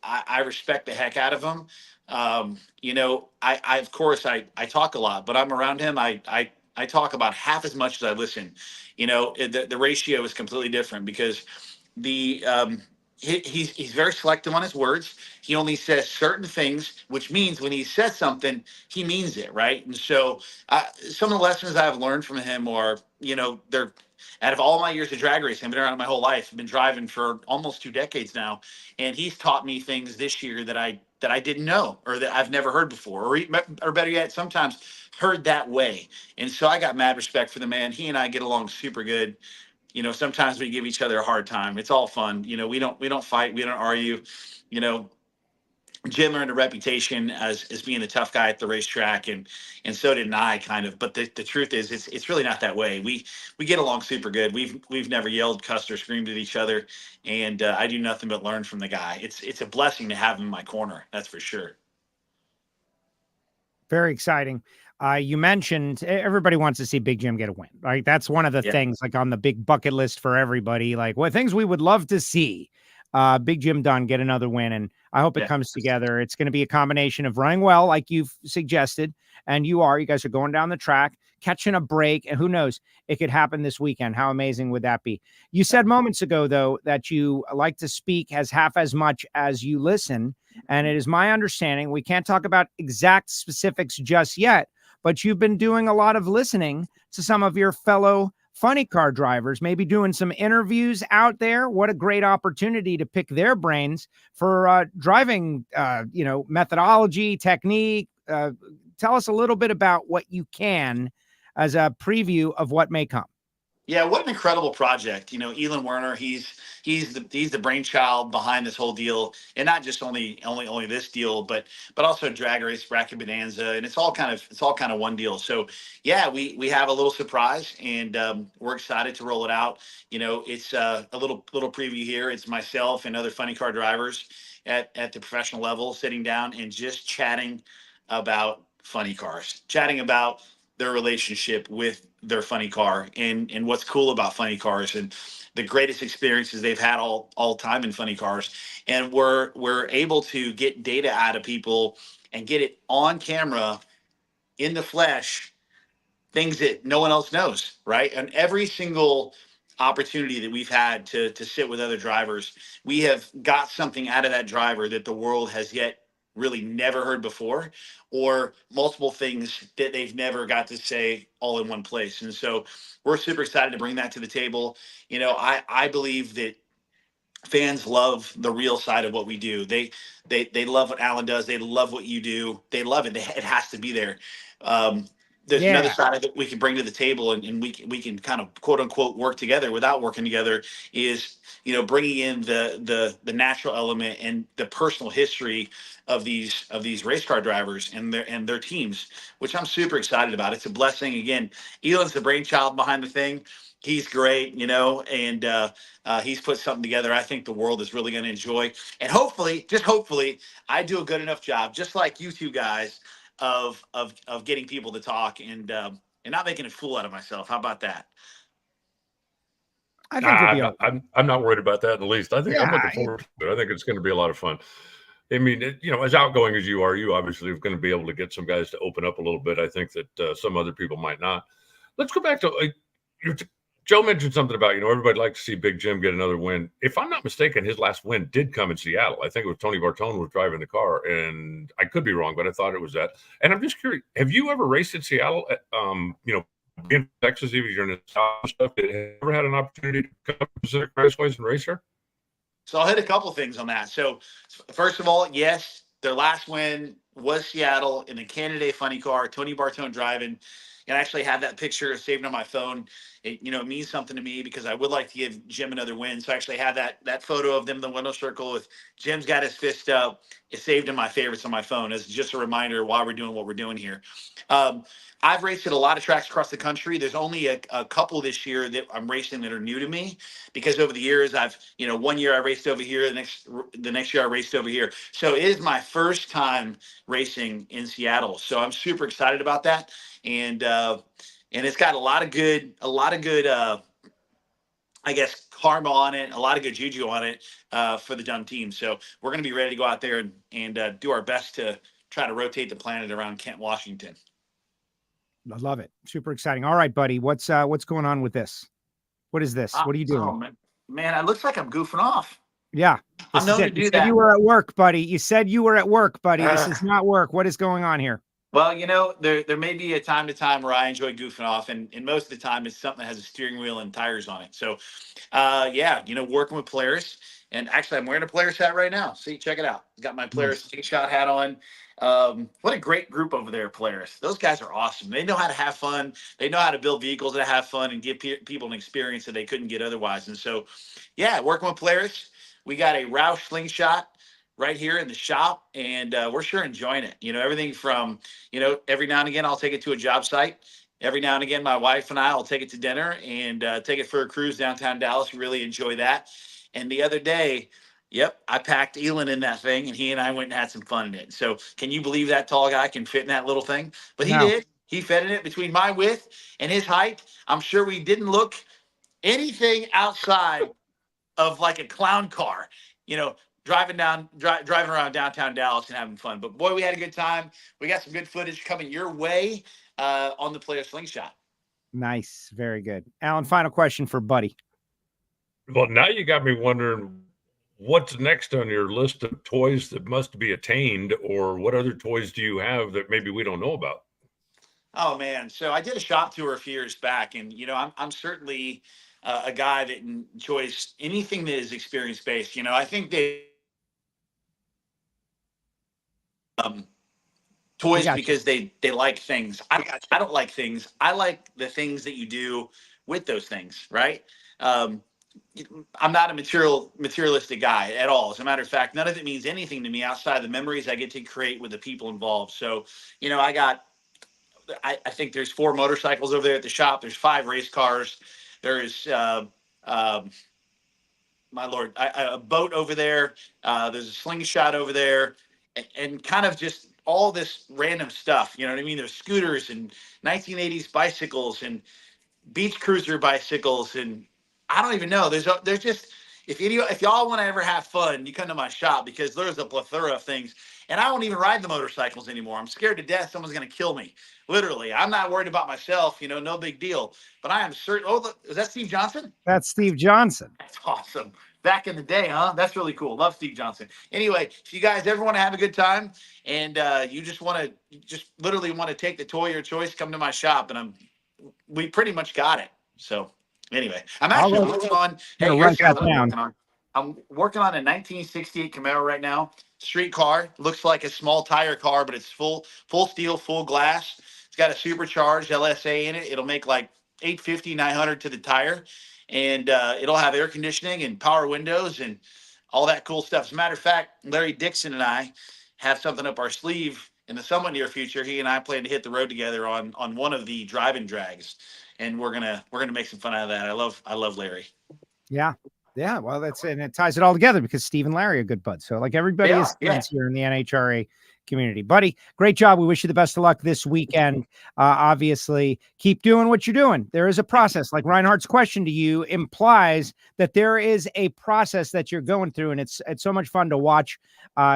I respect the heck out of him. I of course I talk a lot, but I'm around him. I talk about half as much as I listen. The ratio is completely different because he's very selective on his words. He only says certain things, which means when he says something, he means it, right? And so some of the lessons I've learned from him are, they're out of all my years of drag racing, I've been around my whole life. I've been driving for almost 2 decades now, and he's taught me things this year that I didn't know or that I've never heard before, or better yet, sometimes heard that way. And so I got mad respect for the man. He and I get along super good. Sometimes we give each other a hard time. It's all fun. We don't fight. We don't argue. Jim earned a reputation as being the tough guy at the racetrack, and so did I kind of. But the truth is, it's really not that way. We get along super good. We've never yelled, cussed, or screamed at each other, and I do nothing but learn from the guy. It's a blessing to have him in my corner. That's for sure. Very exciting. You mentioned everybody wants to see Big Jim get a win, right? That's one of the things like on the big bucket list for everybody, like what things we would love to see. Big Jim Dunn get another win, and I hope it comes together. It's going to be a combination of running well, like you've suggested, and you guys are going down the track, catching a break, and who knows, it could happen this weekend. How amazing would that be? You said moments ago, though, that you like to speak as half as much as you listen, and it is my understanding, we can't talk about exact specifics just yet, but you've been doing a lot of listening to some of your fellow funny car drivers, maybe doing some interviews out there. What a great opportunity to pick their brains for driving, methodology, technique. Tell us a little bit about what you can as a preview of what may come. Yeah, what an incredible project. Elon Werner, he's the brainchild behind this whole deal, and not just only this deal, but also Drag Race, Bracket Bonanza, and it's all kind of one deal. So yeah, we have a little surprise, and we're excited to roll it out. It's a little preview here. It's myself and other funny car drivers at the professional level sitting down and just chatting about funny cars, chatting about their relationship with their funny car and what's cool about funny cars and the greatest experiences they've had all time in funny cars. And we're able to get data out of people and get it on camera in the flesh, things that no one else knows, right? And every single opportunity that we've had to sit with other drivers, we have got something out of that driver that the world has yet really never heard before, or multiple things that they've never got to say all in one place. And so we're super excited to bring that to the table. I believe that fans love the real side of what we do. They love what Alan does. They love what you do. They love it. It has to be there. There's another side of it we can bring to the table, and we can kind of quote unquote work together without working together, is bringing in the natural element and the personal history of these race car drivers and their teams, which I'm super excited about. It's a blessing. Again, Elon's the brainchild behind the thing. He's great, and he's put something together I think the world is really going to enjoy. And hopefully, just hopefully, I do a good enough job, just like you two guys, of getting people to talk and not making a fool out of myself. How about that? I think I'm not worried about that in the least. I think I'm looking forward to it. I think it's going to be a lot of fun. I mean, as outgoing as you are, you obviously are going to be able to get some guys to open up a little bit. I think that some other people might not. Let's go back to Joe mentioned something about, everybody like to see Big Jim get another win. If I'm not mistaken, his last win did come in Seattle. I think it was Tony Bartone was driving the car, and I could be wrong, but I thought it was that. And I'm just curious, have you ever raced in Seattle? In Texas, even if you're in the South stuff, have you ever had an opportunity to come to Pacific Raceways and race here? So I'll hit a couple things on that. So first of all, yes, their last win was Seattle in the Canada Funny Car, Tony Bartone driving. And I actually have that picture saved on my phone. It means something to me because I would like to give Jim another win. So I actually have that photo of them in the window circle with Jim's got his fist up, saved in my favorites on my phone as just a reminder why we're doing what we're doing here. I've raced at a lot of tracks across the country. There's only a couple this year that I'm racing that are new to me, because over the years I've, 1 year I raced over here, the next year I raced over here. So it is my first time racing in Seattle. So I'm super excited about that. And it's got a lot of good, I guess, karma on it, a lot of good juju on it for the Dunn team. So we're going to be ready to go out there and do our best to try to rotate the planet around Kent, Washington. I love it. Super exciting. All right, buddy. What's going on with this? What is this? What are you doing? Oh, man, it looks like I'm goofing off. Yeah. I'm known to do that. You were at work, buddy. You said you were at work, buddy. This is not work. What is going on here? Well, there may be a time to time where I enjoy goofing off, and most of the time it's something that has a steering wheel and tires on it. So, working with Polaris, and actually I'm wearing a Polaris hat right now. See, check it out. Got my Polaris shot hat on. What a great group over there, Polaris. Those guys are awesome. They know how to have fun. They know how to build vehicles that have fun and give people an experience that they couldn't get otherwise. And so, working with Polaris, we got a Roush slingshot right here in the shop, and we're sure enjoying it. Everything from, every now and again, I'll take it to a job site. Every now and again, my wife and I will take it to dinner and take it for a cruise downtown Dallas. We really enjoy that. And the other day, I packed Elon in that thing, and he and I went and had some fun in it. So can you believe that tall guy can fit in that little thing? But he did. He fit in it between my width and his height. I'm sure we didn't look anything outside of like a clown car, driving around downtown Dallas and having fun. But boy, we had a good time. We got some good footage coming your way on the Polaris slingshot. Nice. Very good. Alan, final question for Buddy. Well, now you got me wondering what's next on your list of toys that must be attained, or what other toys do you have that maybe we don't know about? Oh man. So I did a shop tour a few years back, and I'm certainly a guy that enjoys anything that is experience based. I think they toys because they like things. I don't like things. I like the things that you do with those things, right? I'm not a materialistic guy at all. As a matter of fact, none of it means anything to me outside the memories I get to create with the people involved. So, I think there's 4 motorcycles over there at the shop. There's 5 race cars. There's, my Lord, a boat over there. There's a slingshot over there, and kind of just all this random stuff. You know what I mean? There's scooters and 1980s bicycles and beach cruiser bicycles, and I don't even know. There's just, if y'all want to ever have fun, you come to my shop, because there's a plethora of things. And I don't even ride the motorcycles anymore. I'm scared to death someone's going to kill me. Literally. I'm not worried about myself, no big deal. But I am certain. Oh, is that Steve Johnson? That's Steve Johnson. That's awesome. Back in the day, huh? That's really cool. Love Steve Johnson. Anyway, if you guys ever want to have a good time, and you just literally want to take the toy of your choice, come to my shop, and we pretty much got it. So anyway, I'm actually working on. I'm working on a 1968 Camaro right now. Street car. Looks like a small tire car, but it's full steel, full glass. It's got a supercharged LSA in it. It'll make like 850, 900 to the tire, and it'll have air conditioning and power windows and all that cool stuff. As a matter of fact, Larry Dixon and I have something up our sleeve in the somewhat near future. He and I plan to hit the road together on one of the driving drags, and we're gonna make some fun out of that. I love Larry. Yeah. Yeah, well, and it ties it all together, because Steve and Larry are good buds. So like everybody is friends here in the NHRA community. Buddy, great job. We wish you the best of luck this weekend. Obviously, keep doing what you're doing. There is a process. Like Reinhart's question to you implies that there is a process that you're going through, and it's so much fun to watch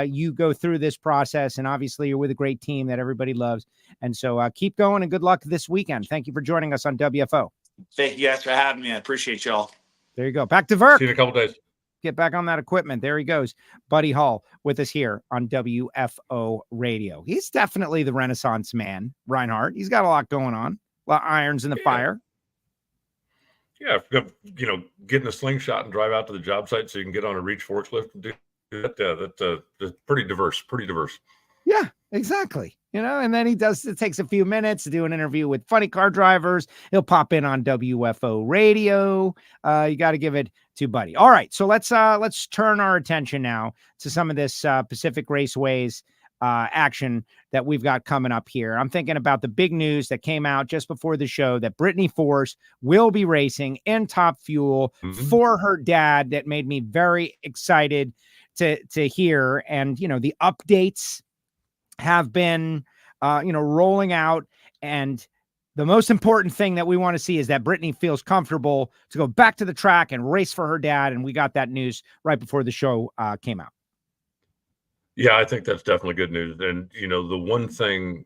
you go through this process. And obviously, you're with a great team that everybody loves. And so keep going, and good luck this weekend. Thank you for joining us on WFO. Thank you guys for having me. I appreciate y'all. There you go. Back to Verk. See you in a couple days. Get back on that equipment. There he goes. Buddy Hall with us here on WFO Radio. He's definitely the Renaissance man, Reinhart. He's got a lot going on. A lot of irons in the fire. Yeah, getting a slingshot and drive out to the job site so you can get on a reach forklift and do that. That's pretty diverse. Yeah, exactly. and then it takes a few minutes to do an interview with funny car drivers. He'll pop in on WFO Radio. You got to give it to Buddy. All right, so let's turn our attention now to some of this Pacific Raceways action that we've got coming up here. I'm thinking about the big news that came out just before the show that Brittany Force will be racing in Top Fuel for her dad. That made me very excited to hear. And, the updates have been, rolling out. And the most important thing that we want to see is that Brittany feels comfortable to go back to the track and race for her dad. And we got that news right before the show came out. Yeah, I think that's definitely good news. And, the one thing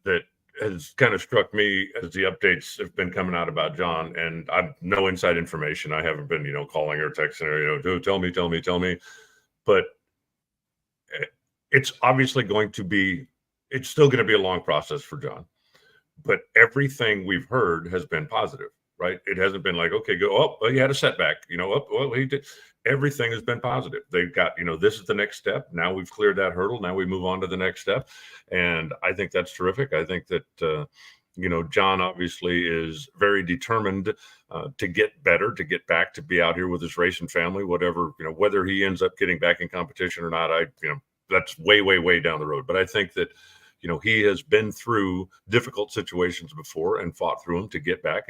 that has kind of struck me as the updates have been coming out about John, and I've no inside information. I haven't been, calling her, texting her, tell me. But it's obviously it's still going to be a long process for John. But everything we've heard has been positive, right? It hasn't been like, okay, he had a setback, he did. Everything has been positive. They've got, this is the next step. Now we've cleared that hurdle. Now we move on to the next step. And I think that's terrific. I think that, John obviously is very determined to get better, to get back, to be out here with his racing family, whatever, whether he ends up getting back in competition or not, that's way, way, way down the road. But I think that, he has been through difficult situations before and fought through them to get back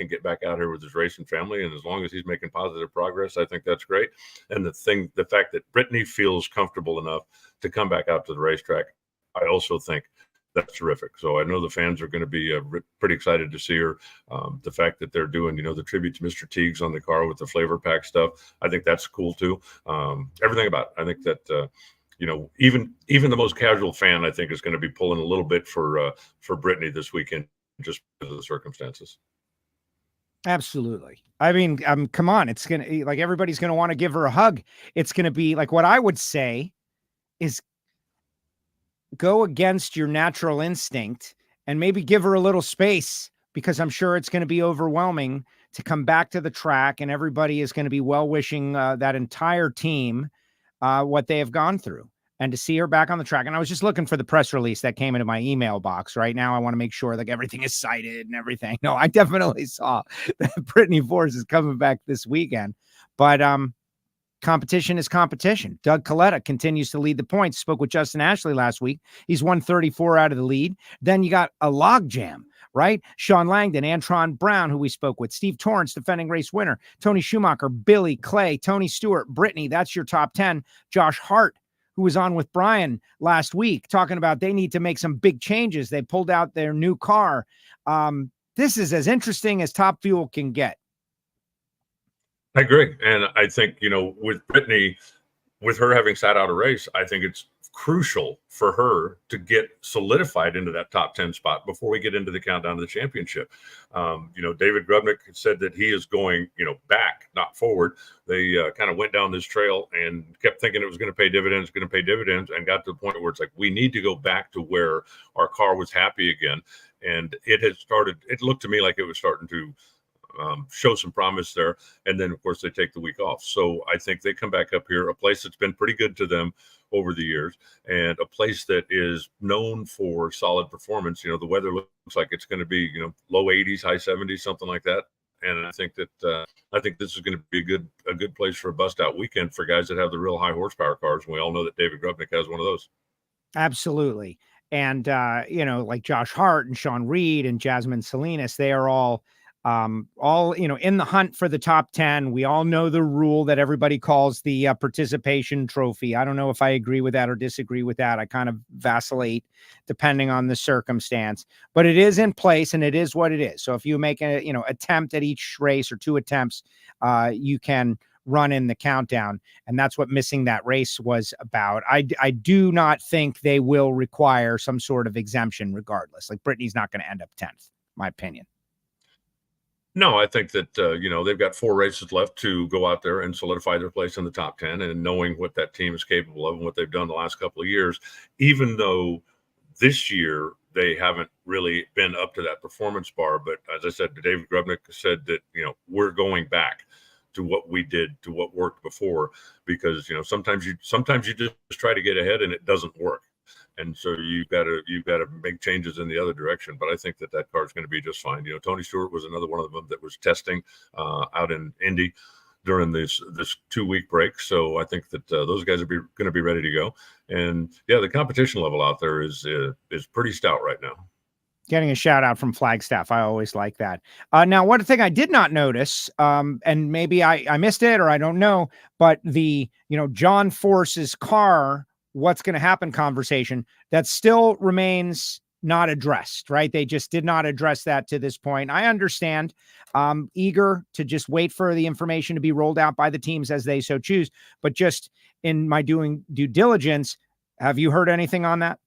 out here with his racing family. And as long as he's making positive progress, I think that's great. And the fact that Brittany feels comfortable enough to come back out to the racetrack, I also think that's terrific. So I know the fans are going to be pretty excited to see her. The fact that they're doing, the tribute to Mr. Teagues on the car with the flavor pack stuff, I think that's cool too. Everything about it. I think that, even the most casual fan, I think, is going to be pulling a little bit for Brittany this weekend, just because of the circumstances. Absolutely. I mean, come on, it's going to everybody's going to want to give her a hug. It's going to be like, what I would say is go against your natural instinct and maybe give her a little space, because I'm sure it's going to be overwhelming to come back to the track, and everybody is going to be well-wishing that entire team what they have gone through, and to see her back on the track. And I was just looking for the press release that came into my email box right now. I want to make sure everything is cited and everything. No, I definitely saw that Brittany Force is coming back this weekend, but competition is competition. Doug Coletta continues to lead the points. Spoke with Justin Ashley last week. He's 134 out of the lead. Then you got a logjam, right? Sean Langdon, Antron Brown, who we spoke with, Steve Torrence, defending race winner, Tony Schumacher, Billy Clay, Tony Stewart, Brittany. That's your top 10. Josh Hart, who was on with Brian last week, talking about they need to make some big changes. They pulled out their new car. This is as interesting as Top Fuel can get. I agree. And I think, with Brittany, with her having sat out a race, I think it's crucial for her to get solidified into that top 10 spot before we get into the countdown to the championship. David Grubnick said that he is going, back, not forward. They kind of went down this trail and kept thinking it was going to pay dividends, and got to the point where it's like, we need to go back to where our car was happy again. And it looked to me like it was starting to show some promise there. And then, of course, they take the week off. So I think they come back up here, a place that's been pretty good to them over the years, and a place that is known for solid performance. The weather looks like it's going to be, low 80s, high 70s, something like that. And I think that this is going to be a good place for a bust out weekend for guys that have the real high horsepower cars. And we all know that David Grubnick has one of those. Absolutely. And, like Josh Hart and Sean Reed and Jasmine Salinas, they are all in the hunt for the top 10. We all know the rule that everybody calls the participation trophy. I don't know if I agree with that or disagree with that. I kind of vacillate depending on the circumstance, but it is in place and it is what it is. So if you make a, attempt at each race or 2 attempts, you can run in the countdown. And that's what missing that race was about. I do not think they will require some sort of exemption regardless. Like Brittany's not going to end up 10th, my opinion. No, I think that, they've got 4 races left to go out there and solidify their place in the top 10, and knowing what that team is capable of and what they've done the last couple of years, even though this year they haven't really been up to that performance bar. But as I said, David Grubnick said that, we're going back to what we did, to what worked before, because, sometimes you just try to get ahead and it doesn't work. And so you've got to make changes in the other direction. But I think that car is going to be just fine. Tony Stewart was another one of them that was testing out in Indy during this 2-week break. So I think that those guys are going to be ready to go. And yeah, the competition level out there is pretty stout right now. Getting a shout out from Flagstaff. I always like that. Now, one thing I did not notice, and maybe I missed it or I don't know, but the, John Force's car, what's going to happen conversation that still remains not addressed, right? They just did not address that to this point. I understand. Eager to just wait for the information to be rolled out by the teams as they so choose. But just in my doing due diligence, have you heard anything on that?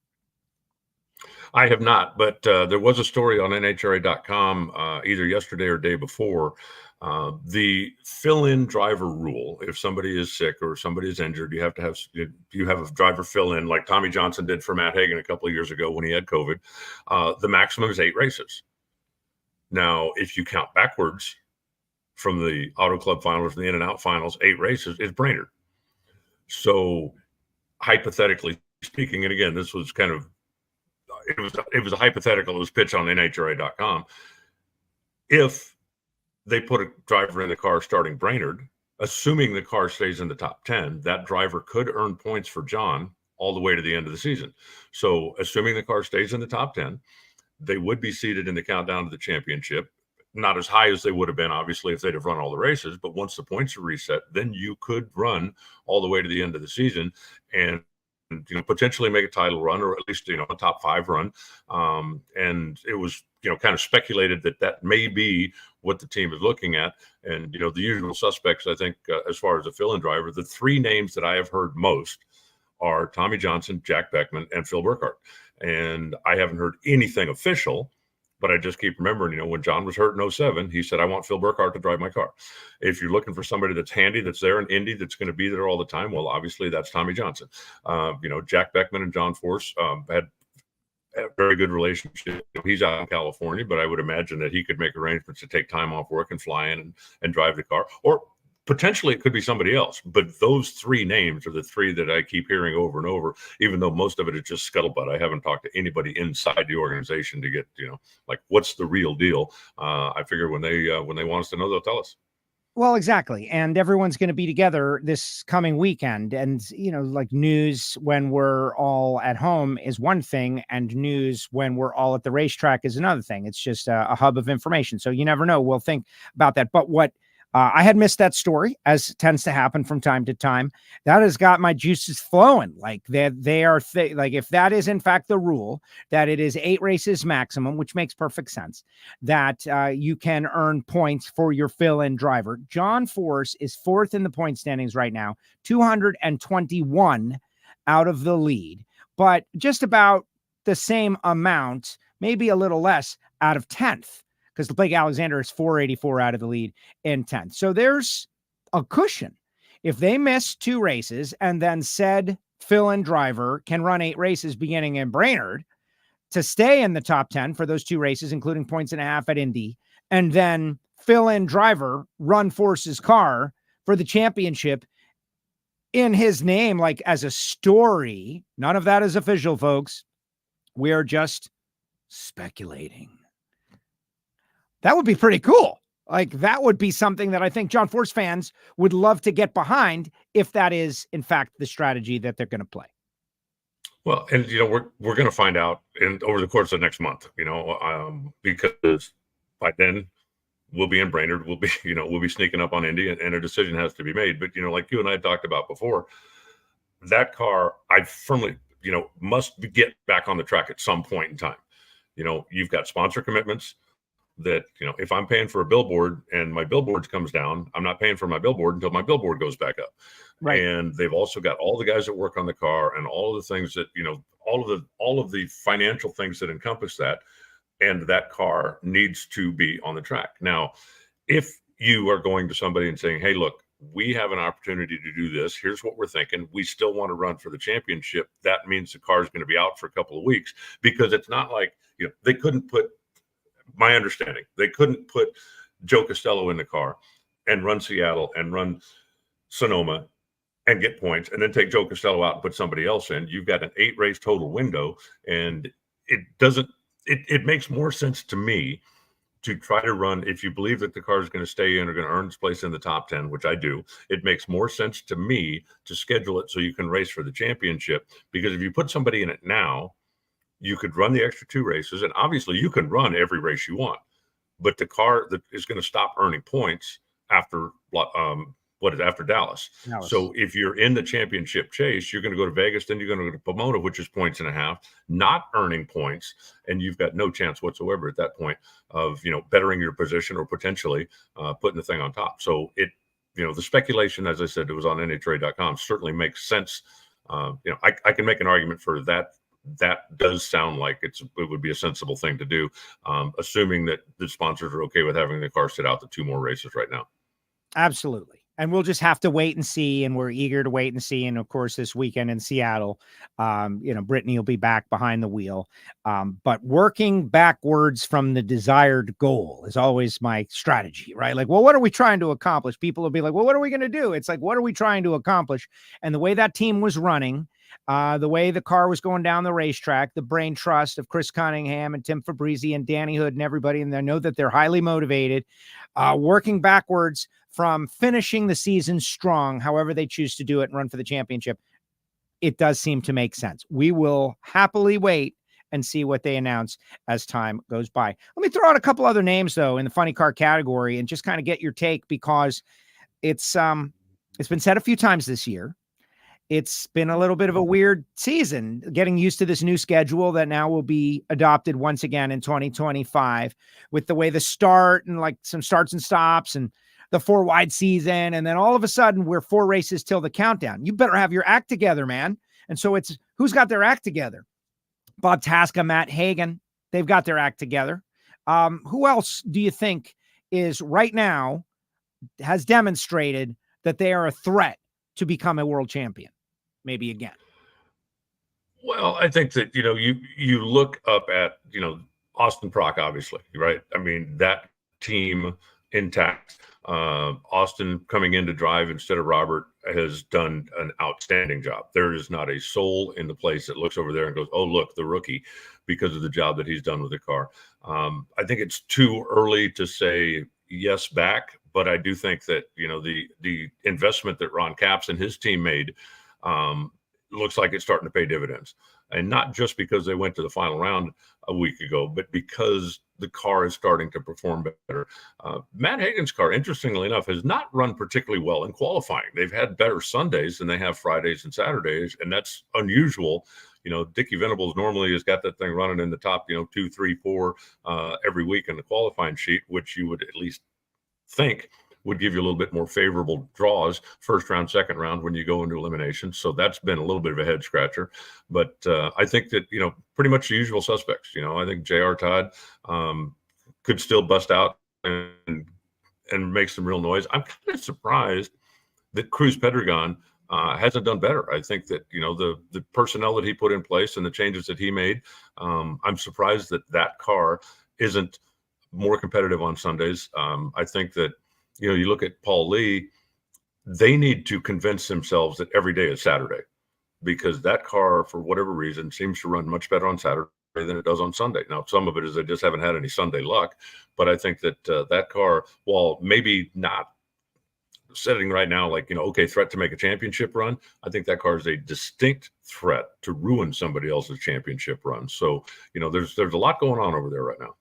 I have not, but there was a story on NHRA.com either yesterday or day before. The fill-in driver rule: if somebody is sick or somebody is injured, you have a driver fill in, like Tommy Johnson did for Matt Hagan a couple of years ago when he had COVID. The maximum is 8 races. Now, if you count backwards from the Auto Club finals, the In and Out finals, 8 races is Brainerd. So, hypothetically speaking, and again, this was kind of it was a hypothetical. It was pitched on NHRA.com. If they put a driver in the car starting Brainerd, assuming the car stays in the top 10, that driver could earn points for John all the way to the end of the season. So assuming the car stays in the top 10, they would be seated in the countdown to the championship. Not as high as they would have been, obviously, if they'd have run all the races. But once the points are reset, then you could run all the way to the end of the season and potentially make a title run, or at least, a top 5 run. And it was, kind of speculated that may be what the team is looking at. And, the usual suspects, I think, as far as a fill-in driver, the 3 names that I have heard most are Tommy Johnson, Jack Beckman, and Phil Burkhardt. And I haven't heard anything official, but I just keep remembering, when John was hurt in 2007, he said, I want Phil Burkhardt to drive my car. If you're looking for somebody that's handy, that's there in Indy, that's going to be there all the time, well, obviously that's Tommy Johnson. Jack Beckman and John Force had a very good relationship. He's out in California, but I would imagine that he could make arrangements to take time off work and fly in and drive the car. Or potentially it could be somebody else, but those 3 names are the 3 that I keep hearing over and over, even though most of it is just scuttlebutt. I haven't talked to anybody inside the organization to get, what's the real deal. I figure when they want us to know, they'll tell us. Well, exactly. And everyone's going to be together this coming weekend. And, news when we're all at home is one thing, and news when we're all at the racetrack is another thing. It's just a hub of information. So you never know. We'll think about that. But what I had missed that story, as tends to happen from time to time. That has got my juices flowing. Like if that is in fact the rule, that it is 8 races maximum, which makes perfect sense, that you can earn points for your fill-in driver. John Force is 4th in the point standings right now, 221 out of the lead, but just about the same amount, maybe a little less, out of 10th. Because Blake Alexander is 484 out of the lead in 10th. So there's a cushion. If they miss 2 races and then said fill-in driver can run 8 races beginning in Brainerd to stay in the top 10 for those 2 races, including 1.5 points at Indy, and then fill-in driver run Force's car for the championship in his name, like as a story. None of that is official, folks. We are just speculating. That would be pretty cool. Like, that would be something that I think John Force fans would love to get behind if that is, in fact, the strategy that they're going to play. Well, and, we're going to find out over the course of next month, because by then we'll be in Brainerd. We'll be sneaking up on Indy, and a decision has to be made. But, like you and I talked about before, that car, I firmly, must get back on the track at some point in time. You've got sponsor commitments that, if I'm paying for a billboard and my billboard comes down, I'm not paying for my billboard until my billboard goes back up. Right. And they've also got all the guys that work on the car and all of the things that, all of the financial things that encompass that. And that car needs to be on the track. Now, if you are going to somebody and saying, hey, look, we have an opportunity to do this. Here's what we're thinking. We still want to run for the championship. That means the car is going to be out for a couple of weeks, because it's not like, they couldn't put, my understanding, they couldn't put Joe Castello in the car and run Seattle and run Sonoma and get points, and then take Joe Castello out and put somebody else in. You've got an 8-race total window, and it makes more sense to me to try to run, if you believe that the car is going to stay in or going to earn its place in the top 10, which I do. It makes more sense to me to schedule it so you can race for the championship, because if you put somebody in it now, you could run the extra 2 races, and obviously you can run every race you want, but the car that is going to stop earning points after after Dallas. So if you're in the championship chase, you're going to go to Vegas, then you're going to go to Pomona, which is 1.5 points, not earning points, and you've got no chance whatsoever at that point of bettering your position or potentially putting the thing on top. So the speculation, as I said, it was on NHRA.com, certainly makes sense. I can make an argument for that. That does sound like it would be a sensible thing to do, assuming that the sponsors are okay with having the car sit out the 2 more races right now. Absolutely. And we'll just have to wait and see. And we're eager to wait and see. And of course, this weekend in Seattle, Brittany will be back behind the wheel. But working backwards from the desired goal is always my strategy, right? Like, well, what are we trying to accomplish? People will be like, well, what are we going to do? It's like, what are we trying to accomplish? And the way that team was running, the way the car was going down the racetrack, the brain trust of Chris Cunningham and Tim Fabrizi and Danny Hood and everybody, and I know that they're highly motivated, working backwards from finishing the season strong, however they choose to do it and run for the championship. It does seem to make sense. We will happily wait and see what they announce as time goes by. Let me throw out a couple other names, though, in the funny car category and just kind of get your take, because it's been said a few times this year. It's been a little bit of a weird season, getting used to this new schedule that now will be adopted once again in 2025 with the way the start and like some starts and stops and the 4-wide season. And then all of a sudden we're 4 races till the countdown. You better have your act together, man. And so it's who's got their act together? Bob Tasca, Matt Hagan, they've got their act together. Who else do you think is right now has demonstrated that they are a threat to become a world champion? Maybe again. Well, I think that, you look up at, Austin Prock, obviously, right? I mean, that team intact. Austin coming in to drive instead of Robert has done an outstanding job. There is not a soul in the place that looks over there and goes, oh, look, the rookie, because of the job that he's done with the car. I think it's too early to say yes back, but I do think that, the investment that Ron Capps and his team made looks like it's starting to pay dividends. And not just because they went to the final round a week ago, but because the car is starting to perform better. Matt Hagan's car, interestingly enough, has not run particularly well in qualifying. They've had better Sundays than they have Fridays and Saturdays, and that's unusual. Dickie Venables normally has got that thing running in the top, 2, 3, 4 every week in the qualifying sheet, which you would at least think would give you a little bit more favorable draws, first round, second round, when you go into elimination. So that's been a little bit of a head scratcher. But I think that, pretty much the usual suspects. I think J.R. Todd could still bust out and make some real noise. I'm kind of surprised that Cruz Pedregon hasn't done better. I think that, the personnel that he put in place and the changes that he made, I'm surprised that car isn't more competitive on Sundays. I think that, you look at Paul Lee, they need to convince themselves that every day is Saturday, because that car, for whatever reason, seems to run much better on Saturday than it does on Sunday. Now, some of it is they just haven't had any Sunday luck, but I think that that car, while maybe not setting right now, like, threat to make a championship run, I think that car is a distinct threat to ruin somebody else's championship run. So, there's a lot going on over there right now.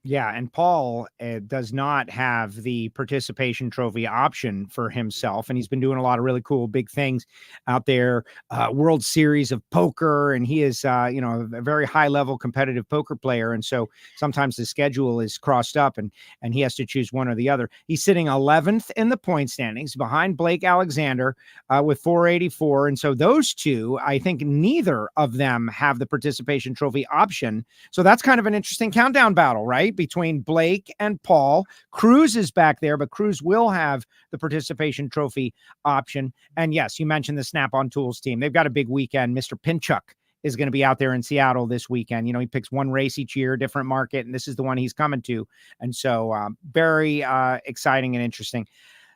Yeah, and Paul does not have the participation trophy option for himself, and he's been doing a lot of really cool big things out there, World Series of Poker, and he is, a very high-level competitive poker player, and so sometimes the schedule is crossed up, and he has to choose one or the other. He's sitting 11th in the point standings behind Blake Alexander with 484, and so those two, I think neither of them have the participation trophy option, so that's kind of an interesting countdown battle, right? Between Blake and Paul. Cruz is back there, but Cruz will have the participation trophy option. And yes, you mentioned the Snap-on Tools team. They've got a big weekend. Mr. Pinchuk is going to be out there in Seattle this weekend. He picks one race each year, different market, and this is the one he's coming to. And so very exciting and interesting.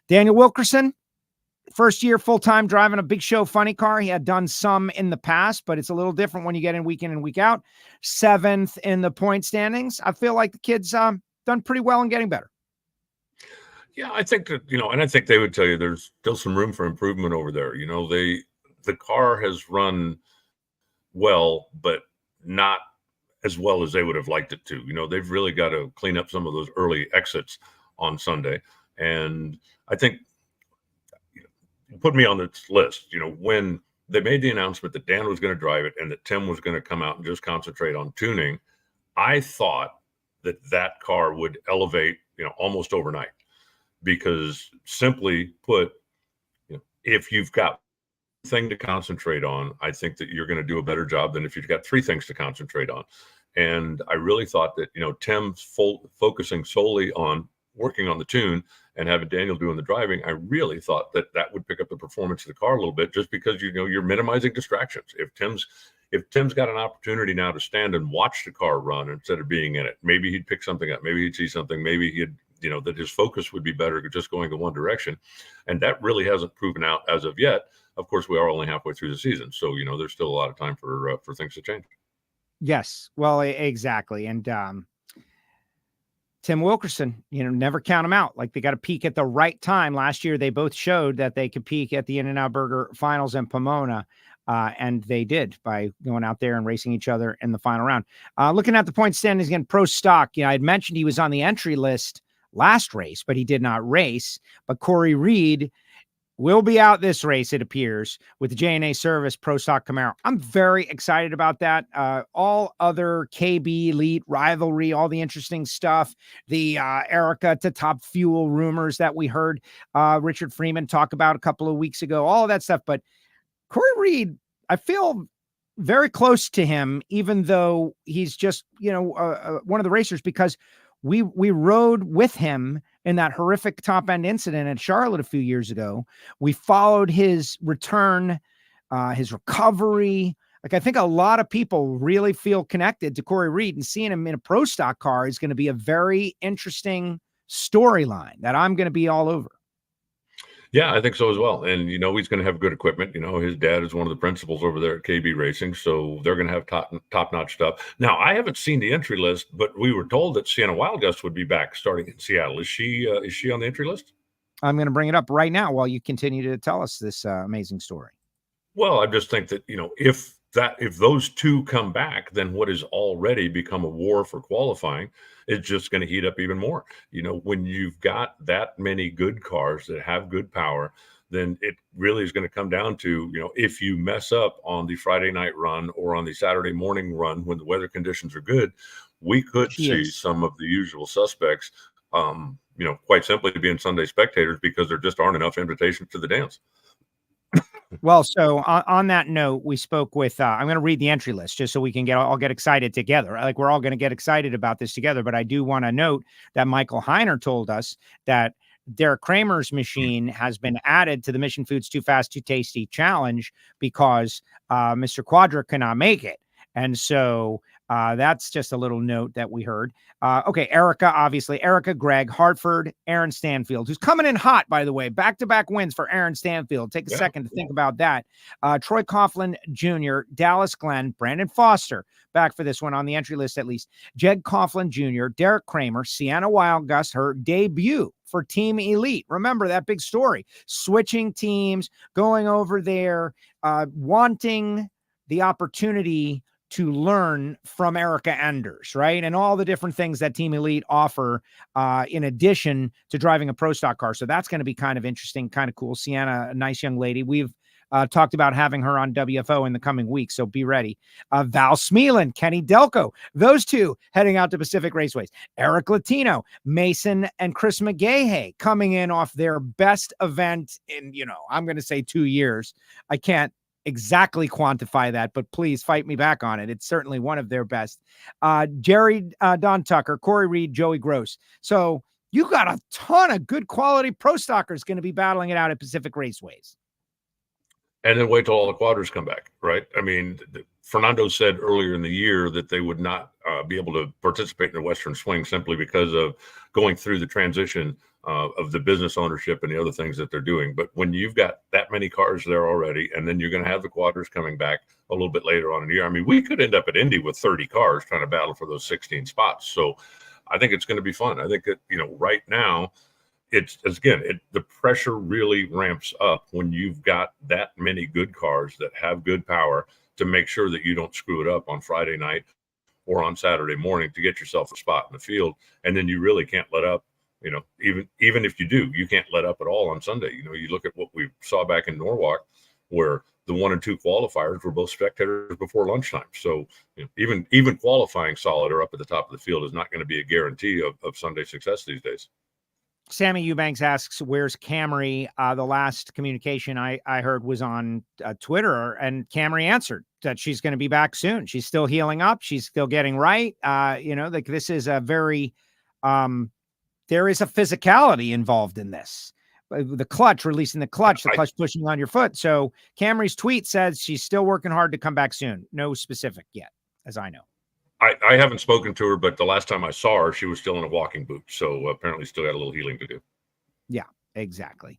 Daniel Wilkerson, First year full-time driving a big show funny car. He had done some in the past, but it's a little different when you get in week and week out. 7th in the point standings. I feel like the kid's done pretty well and getting better. Yeah, I think that, and I think they would tell you there's still some room for improvement over there. The car has run well, but not as well as they would have liked it to. They've really got to clean up some of those early exits on Sunday. And I think put me on this list, when they made the announcement that Dan was going to drive it and that Tim was going to come out and just concentrate on tuning, I thought that car would elevate, almost overnight, because simply put, if you've got thing to concentrate on, I think that you're going to do a better job than if you've got 3 things to concentrate on. And I really thought that, Tim's focusing solely on working on the tune and having Daniel doing the driving, I really thought that would pick up the performance of the car a little bit, just because, you're minimizing distractions. If Tim's got an opportunity now to stand and watch the car run instead of being in it, maybe he'd pick something up, maybe he'd see something, maybe he'd, that his focus would be better just going to one direction. And that really hasn't proven out as of yet. Of course, we are only halfway through the season, so there's still a lot of time for things to change. Yes, well, exactly. And Tim Wilkerson, never count them out. Like, they got to peak at the right time. Last year, they both showed that they could peak at the In-N-Out Burger Finals in Pomona, and they did by going out there and racing each other in the final round. Looking at the point standings again, Pro Stock. I had mentioned he was on the entry list last race, but he did not race. But Corey Reed will be out this race, it appears, with the J&A Service Pro Stock Camaro. I'm very excited about that. All other KB Elite rivalry, all the interesting stuff, the Erica to Top Fuel rumors that we heard Richard Freeman talk about a couple of weeks ago, all of that stuff. But Corey Reed, I feel very close to him, even though he's just, one of the racers, because we rode with him in that horrific top end incident at Charlotte a few years ago. We followed his return, his recovery. Like, I think a lot of people really feel connected to Corey Reed, and seeing him in a Pro Stock car is going to be a very interesting storyline that I'm going to be all over. Yeah, I think so as well. And, he's going to have good equipment. His dad is one of the principals over there at KB Racing, so they're going to have top-notch stuff. Now, I haven't seen the entry list, but we were told that Sienna Wildgust would be back starting in Seattle. Is she on the entry list? I'm going to bring it up right now while you continue to tell us this amazing story. Well, I just think that, if those two come back, then what has already become a war for qualifying is just going to heat up even more. When you've got that many good cars that have good power, then it really is going to come down to, if you mess up on the Friday night run or on the Saturday morning run when the weather conditions are good, we could see some of the usual suspects, quite simply being Sunday spectators, because there just aren't enough invitations to the dance. Well, so on that note, we spoke with, I'm going to read the entry list just so we can all get excited together. Like, we're all going to get excited about this together. But I do want to note that Michael Heiner told us that Derek Kramer's machine has been added to the Mission Foods Too Fast, Too Tasty challenge because Mr. Quadra cannot make it. And so that's just a little note that we heard. Okay, Erica, obviously. Erica, Greg, Hartford, Aaron Stanfield, who's coming in hot, by the way. Back-to-back wins for Aaron Stanfield. Take a second to think about that. Troy Coughlin Jr., Dallas Glenn, Brandon Foster, back for this one on the entry list at least. Jed Coughlin Jr., Derek Kramer, Sienna Wildgust, her debut for Team Elite. Remember that big story. Switching teams, going over there, wanting the opportunity to learn from Erica Enders, right? And all the different things that Team Elite offer in addition to driving a Pro Stock car. So that's going to be kind of interesting, kind of cool. Sienna, a nice young lady. We've talked about having her on WFO in the coming weeks, so be ready. Val Smeelan, Kenny Delco, those two heading out to Pacific Raceways. Eric Latino, Mason and Chris McGahey coming in off their best event in, I'm going to say 2 years. I can't exactly quantify that, but please fight me back on it. It's certainly one of their best. Jerry Don Tucker, Corey Reed, Joey Gross. So you got a ton of good quality Pro Stockers going to be battling it out at Pacific Raceways. And then wait till all the quadras come back, right? I mean, Fernando said earlier in the year that they would not be able to participate in the Western Swing simply because of going through the transition of the business ownership and the other things that they're doing. But when you've got that many cars there already, and then you're going to have the quadras coming back a little bit later on in the year, I mean, we could end up at Indy with 30 cars trying to battle for those 16 spots. So I think it's going to be fun. I think that, right now, the pressure really ramps up when you've got that many good cars that have good power to make sure that you don't screw it up on Friday night or on Saturday morning to get yourself a spot in the field. And then you really can't let up. Even if you do, you can't let up at all on Sunday. You look at what we saw back in Norwalk, where the 1 and 2 qualifiers were both spectators before lunchtime. So even qualifying solid or up at the top of the field is not going to be a guarantee of Sunday success these days. Sammy Eubanks asks, where's Camry? The last communication I heard was on Twitter, and Camry answered that she's going to be back soon. She's still healing up. She's still getting right. This is a very, there is a physicality involved in this. The clutch, releasing the clutch pushing on your foot. So Camry's tweet says she's still working hard to come back soon. No specific yet, as I know. I haven't spoken to her, but the last time I saw her, she was still in a walking boot. So apparently still got a little healing to do. Yeah, exactly.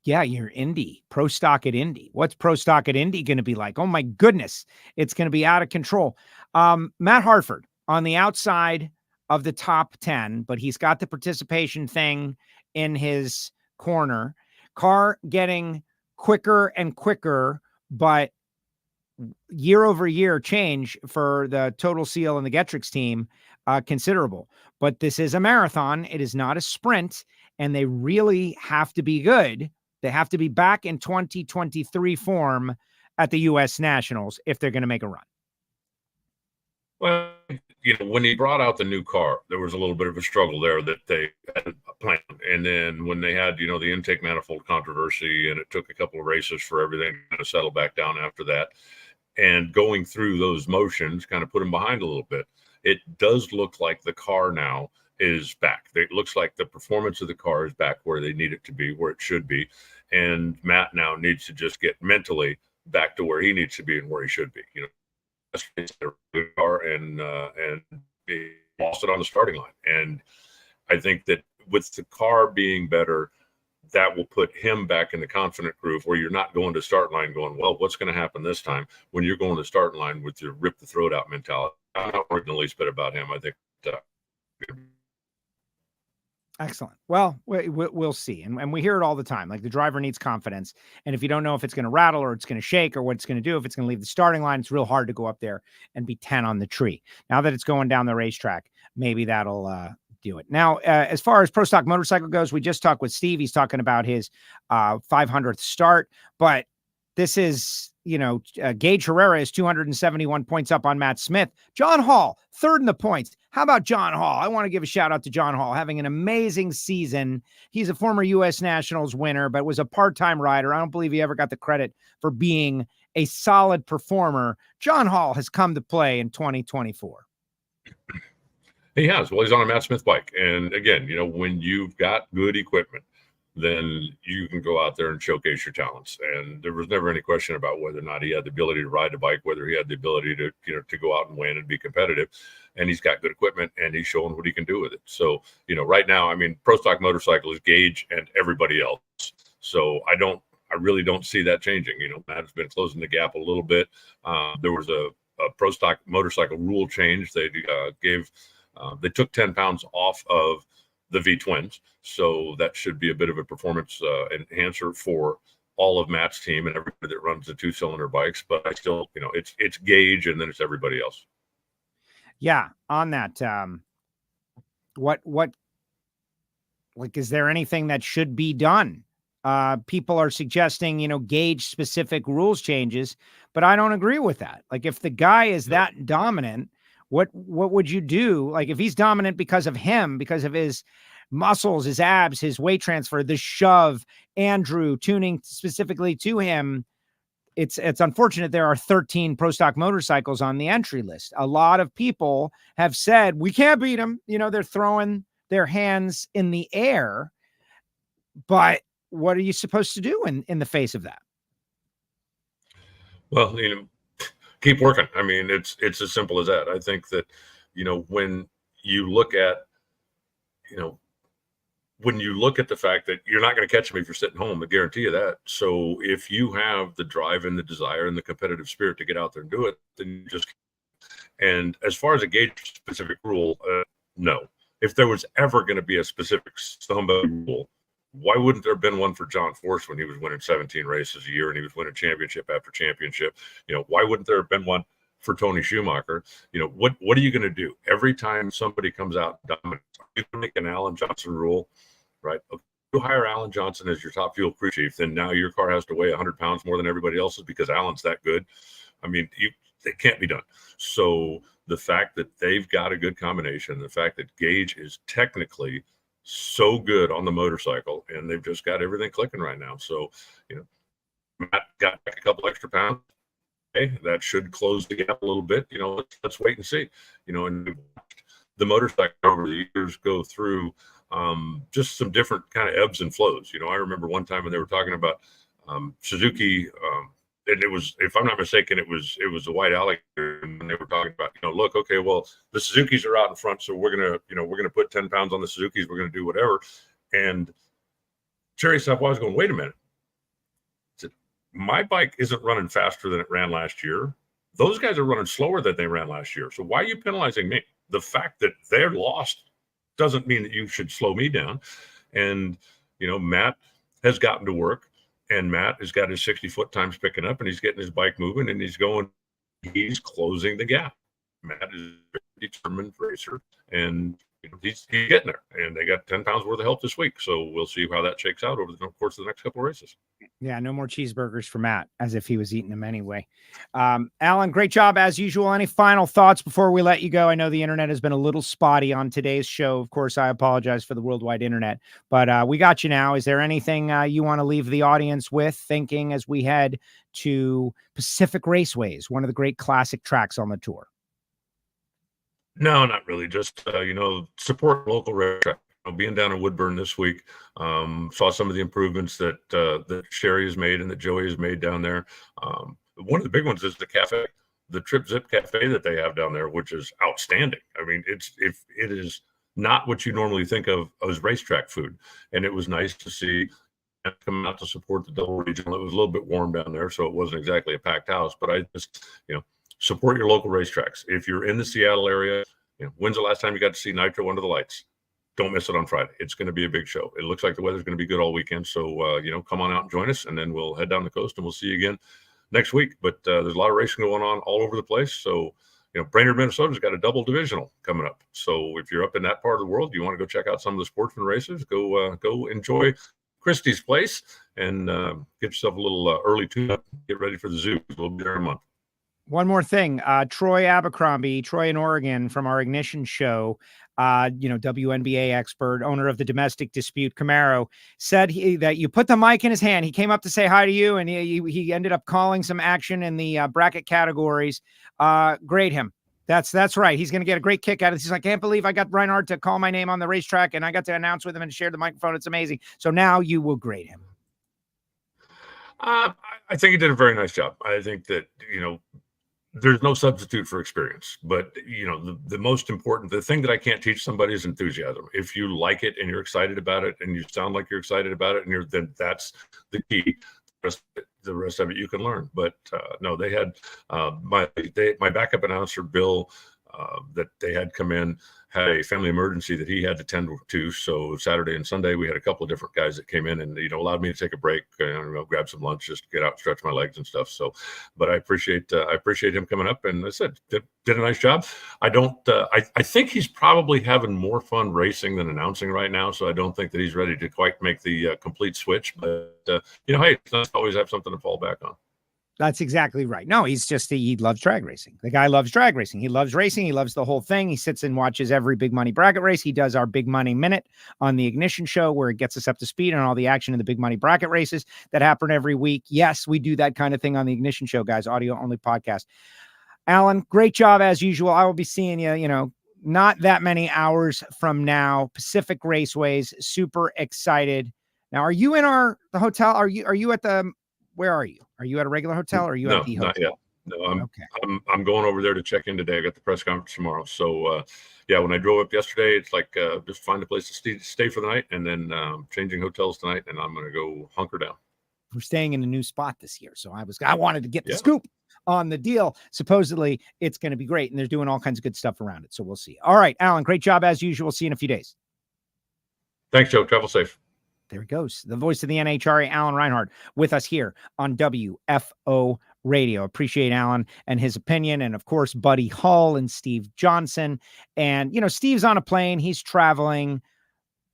You're Indy, pro stock at Indy. What's pro stock at Indy going to be like? Oh my goodness. It's going to be out of control. Matt Hartford on the outside of the top 10, but he's got the participation thing in his corner. Car getting quicker and quicker, but year over year change for the Total Seal and the Getrix team, considerable. But this is a marathon. It is not a sprint, and they really have to be good. They have to be back in 2023 form at the U.S. Nationals if they're going to make a run. Well, when he brought out the new car, there was a little bit of a struggle there that they had planned. And then when they had, the intake manifold controversy, and it took a couple of races for everything to settle back down after that, and going through those motions kind of put him behind a little bit. It does look like the car now is back. It looks like the performance of the car is back where they need it to be, where it should be. And Matt now needs to just get mentally back to where he needs to be and where he should be. It's a good car, and he lost it on the starting line. And I think that with the car being better, that will put him back in the confident groove where you're not going to start line going, well, what's going to happen this time, when you're going to start line with your rip the throat out mentality. I'm not worried the least bit about him. I think excellent. Well, we'll see. And we hear it all the time. Like, the driver needs confidence. And if you don't know if it's going to rattle or it's going to shake or what it's going to do, if it's going to leave the starting line, it's real hard to go up there and be 10 on the tree. Now that it's going down the racetrack, maybe that'll do it. Now, as far as Pro Stock Motorcycle goes, we just talked with Steve. He's talking about his 500th start, but this is, Gage Herrera is 271 points up on Matt Smith. John Hall, third in the points. How about John Hall? I want to give a shout out to John Hall, having an amazing season. He's a former U.S. Nationals winner, but was a part-time rider. I don't believe he ever got the credit for being a solid performer. John Hall has come to play in 2024. He has. Well, he's on a Matt Smith bike. And again, when you've got good equipment, then you can go out there and showcase your talents. And there was never any question about whether or not he had the ability to ride the bike, whether he had the ability to, to go out and win and be competitive. And he's got good equipment, and he's showing what he can do with it. So, right now, Pro Stock Motorcycle is Gage and everybody else. So I really don't see that changing. Matt has been closing the gap a little bit. There was a Pro Stock Motorcycle rule change. They they took 10 pounds off of the V-twins. So that should be a bit of a performance enhancer for all of Matt's team and everybody that runs the 2-cylinder bikes. But I still, it's Gage, and then it's everybody else. Yeah. On that, is there anything that should be done? People are suggesting, Gage specific rules changes, but I don't agree with that. Like, if the guy is that dominant, what would you do? Like, if he's dominant because of him, because of his muscles, his abs, his weight transfer, the shove, Andrew tuning specifically to him, it's unfortunate there are 13 Pro Stock motorcycles on the entry list. A lot of people have said, we can't beat him. They're throwing their hands in the air, but what are you supposed to do in the face of that? Well, keep working. It's as simple as that. I think that, when you look at, when you look at the fact that you're not going to catch them if you're sitting home, I guarantee you that. So if you have the drive and the desire and the competitive spirit to get out there and do it, then you just. And as far as a gauge specific rule, no. If there was ever going to be a specific somebody rule, why wouldn't there have been one for John Force when he was winning 17 races a year and he was winning championship after championship? Why wouldn't there have been one for Tony Schumacher? What are you going to do every time somebody comes out and dominates? Are you going to make an Alan Johnson rule, right? Okay, you hire Alan Johnson as your top fuel crew chief, then now your car has to weigh 100 pounds more than everybody else's because Alan's that good. I mean, it can't be done. So the fact that they've got a good combination, the fact that Gage is technically so good on the motorcycle, and they've just got everything clicking right now. So, Matt got back a couple extra pounds. Okay, that should close the gap a little bit. Let's wait and see. And the motorcycle over the years go through just some different kind of ebbs and flows. I remember one time when they were talking about Suzuki. And it was, if I'm not mistaken, it was a white alligator, and they were talking about, look, okay, well, the Suzukis are out in front, so we're gonna put 10 pounds on the Suzukis, we're gonna do whatever. And Jerry Sapp was going, wait a minute. I said, my bike isn't running faster than it ran last year. Those guys are running slower than they ran last year. So why are you penalizing me? The fact that they're lost doesn't mean that you should slow me down. And Matt has gotten to work. And Matt has got his 60-foot times picking up, and he's getting his bike moving, and he's closing the gap. Matt is a very determined racer, and he's getting there. And they got 10 pounds worth of help this week. So we'll see how that shakes out over the course of the next couple of races. Yeah, no more cheeseburgers for Matt, as if he was eating them anyway. Alan, great job as usual. Any final thoughts before we let you go? I know the internet has been a little spotty on today's show. Of course, I apologize for the worldwide internet, but we got you now. Is there anything you want to leave the audience with, thinking as we head to Pacific Raceways, one of the great classic tracks on the tour? No, not really. Just, support local racetrack. Being down in Woodburn this week, saw some of the improvements that Sherry has made and that Joey has made down there. One of the big ones is the cafe, the Trip Zip Cafe that they have down there, which is outstanding. I mean, it is not what you normally think of as racetrack food. And it was nice to see come out to support the double regional. It was a little bit warm down there, so it wasn't exactly a packed house, but I just, support your local racetracks. If you're in the Seattle area, when's the last time you got to see Nitro under the lights? Don't miss it on Friday. It's going to be a big show. It looks like the weather's going to be good all weekend. So, come on out and join us, and then we'll head down the coast and we'll see you again next week. But there's a lot of racing going on all over the place. So, Brainerd, Minnesota's got a double divisional coming up. So if you're up in that part of the world, you want to go check out some of the sportsman races, go enjoy Christie's Place and get yourself a little early tune-up. Get ready for the zoo. We'll be there in a month. One more thing, Troy in Oregon from our Ignition show, WNBA expert, owner of the Domestic Dispute Camaro, said that you put the mic in his hand. He came up to say hi to you, and he ended up calling some action in the bracket categories. Grade him. That's right. He's going to get a great kick out of this. He's like, I can't believe I got Reinhart to call my name on the racetrack, and I got to announce with him and share the microphone. It's amazing. So now you will grade him. I think he did a very nice job. I think that, there's no substitute for experience, but the most important, the thing that I can't teach somebody is enthusiasm. If you like it and you're excited about it and you sound like you're excited about it, and then that's the key. The rest of it you can learn. But no, they had my backup announcer, Bill, that they had come in, had a family emergency that he had to tend to. So Saturday and Sunday, we had a couple of different guys that came in and, allowed me to take a break, grab some lunch, just get out, stretch my legs and stuff. So, but I appreciate him coming up, and I said, did a nice job. I think he's probably having more fun racing than announcing right now. So I don't think that he's ready to quite make the complete switch, but hey, it's nice to always have something to fall back on. That's exactly right. No, he loves drag racing. The guy loves drag racing. He loves racing. He loves the whole thing. He sits and watches every big money bracket race. He does our big money minute on the Ignition show, where it gets us up to speed on all the action in the big money bracket races that happen every week. Yes, we do that kind of thing on the Ignition show, guys, audio only podcast. Alan, great job as usual. I will be seeing you, not that many hours from now. Pacific Raceways, super excited. Now, are you in the hotel? Are you at the, where are you? Are you at a regular hotel or are you at the hotel? Not yet. No, Okay. I'm going over there to check in today. I got the press conference tomorrow. So, yeah, when I drove up yesterday, it's like just find a place to stay for the night, and then changing hotels tonight, and I'm going to go hunker down. We're staying in a new spot this year, so I wanted to get the scoop on the deal. Supposedly, it's going to be great, and they're doing all kinds of good stuff around it. So we'll see. All right, Alan, great job as usual. See you in a few days. Thanks, Joe. Travel safe. There he goes. The voice of the NHRA, Alan Reinhart, with us here on WFO Radio. Appreciate Alan and his opinion. And of course, Buddy Hull and Steve Johnson. And, you know, Steve's on a plane. He's traveling,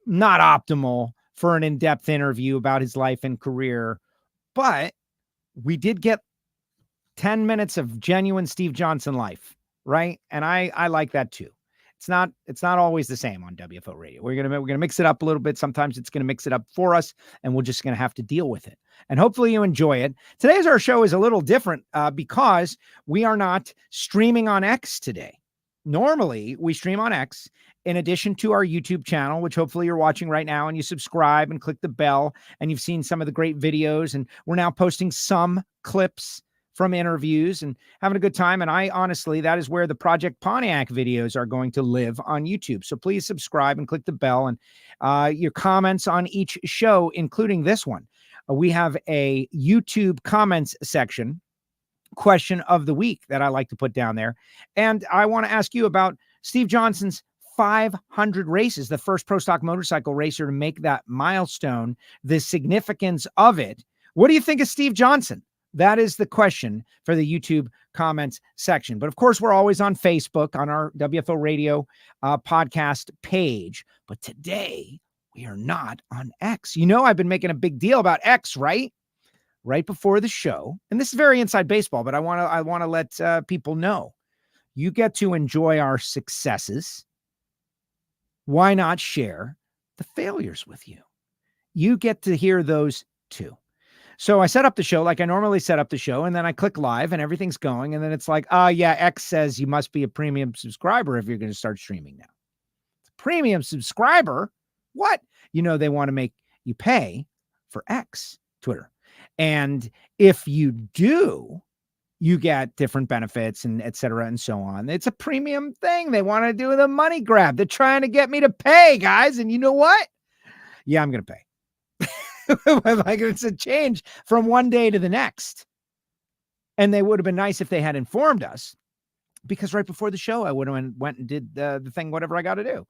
not optimal for an in-depth interview about his life and career. But we did get 10 minutes of genuine Steve Johnson life, right? And I like that too. It's not always the same on WFO Radio. We're gonna mix it up a little bit. Sometimes it's gonna mix it up for us, and we're just gonna have to deal with it. And hopefully you enjoy it. Today's our show is a little different because we are not streaming on X today. Normally we stream on X in addition to our YouTube channel, which hopefully you're watching right now, and you subscribe and click the bell, and you've seen some of the great videos, and we're now posting some clips from interviews and having a good time. And I honestly, that is where the Project Pontiac videos are going to live on YouTube. So please subscribe and click the bell, and your comments on each show, including this one. We have a YouTube comments section, question of the week, that I like to put down there. And I want to ask you about Steve Johnson's 500 races, the first pro stock motorcycle racer to make that milestone, the significance of it. What do you think of Steve Johnson? That is the question for the YouTube comments section. But of course, we're always on Facebook on our WFO Radio podcast page. But today we are not on X. You know, I've been making a big deal about X, right? Right before the show. And this is very inside baseball, but I want to let people know you get to enjoy our successes. Why not share the failures with you? You get to hear those too. So I set up the show like I normally set up the show, and then I click live and everything's going. And then it's like, yeah, X says you must be a premium subscriber if you're going to start streaming now. Premium subscriber? What? You know, they want to make you pay for X, Twitter. And if you do, you get different benefits and et cetera and so on. It's a premium thing. They want to do the money grab. They're trying to get me to pay, guys. And you know what? Yeah, I'm going to pay. Like, it's a change from one day to the next. And they would have been nice if they had informed us, because right before the show, I would have went and did the thing, whatever I got to do.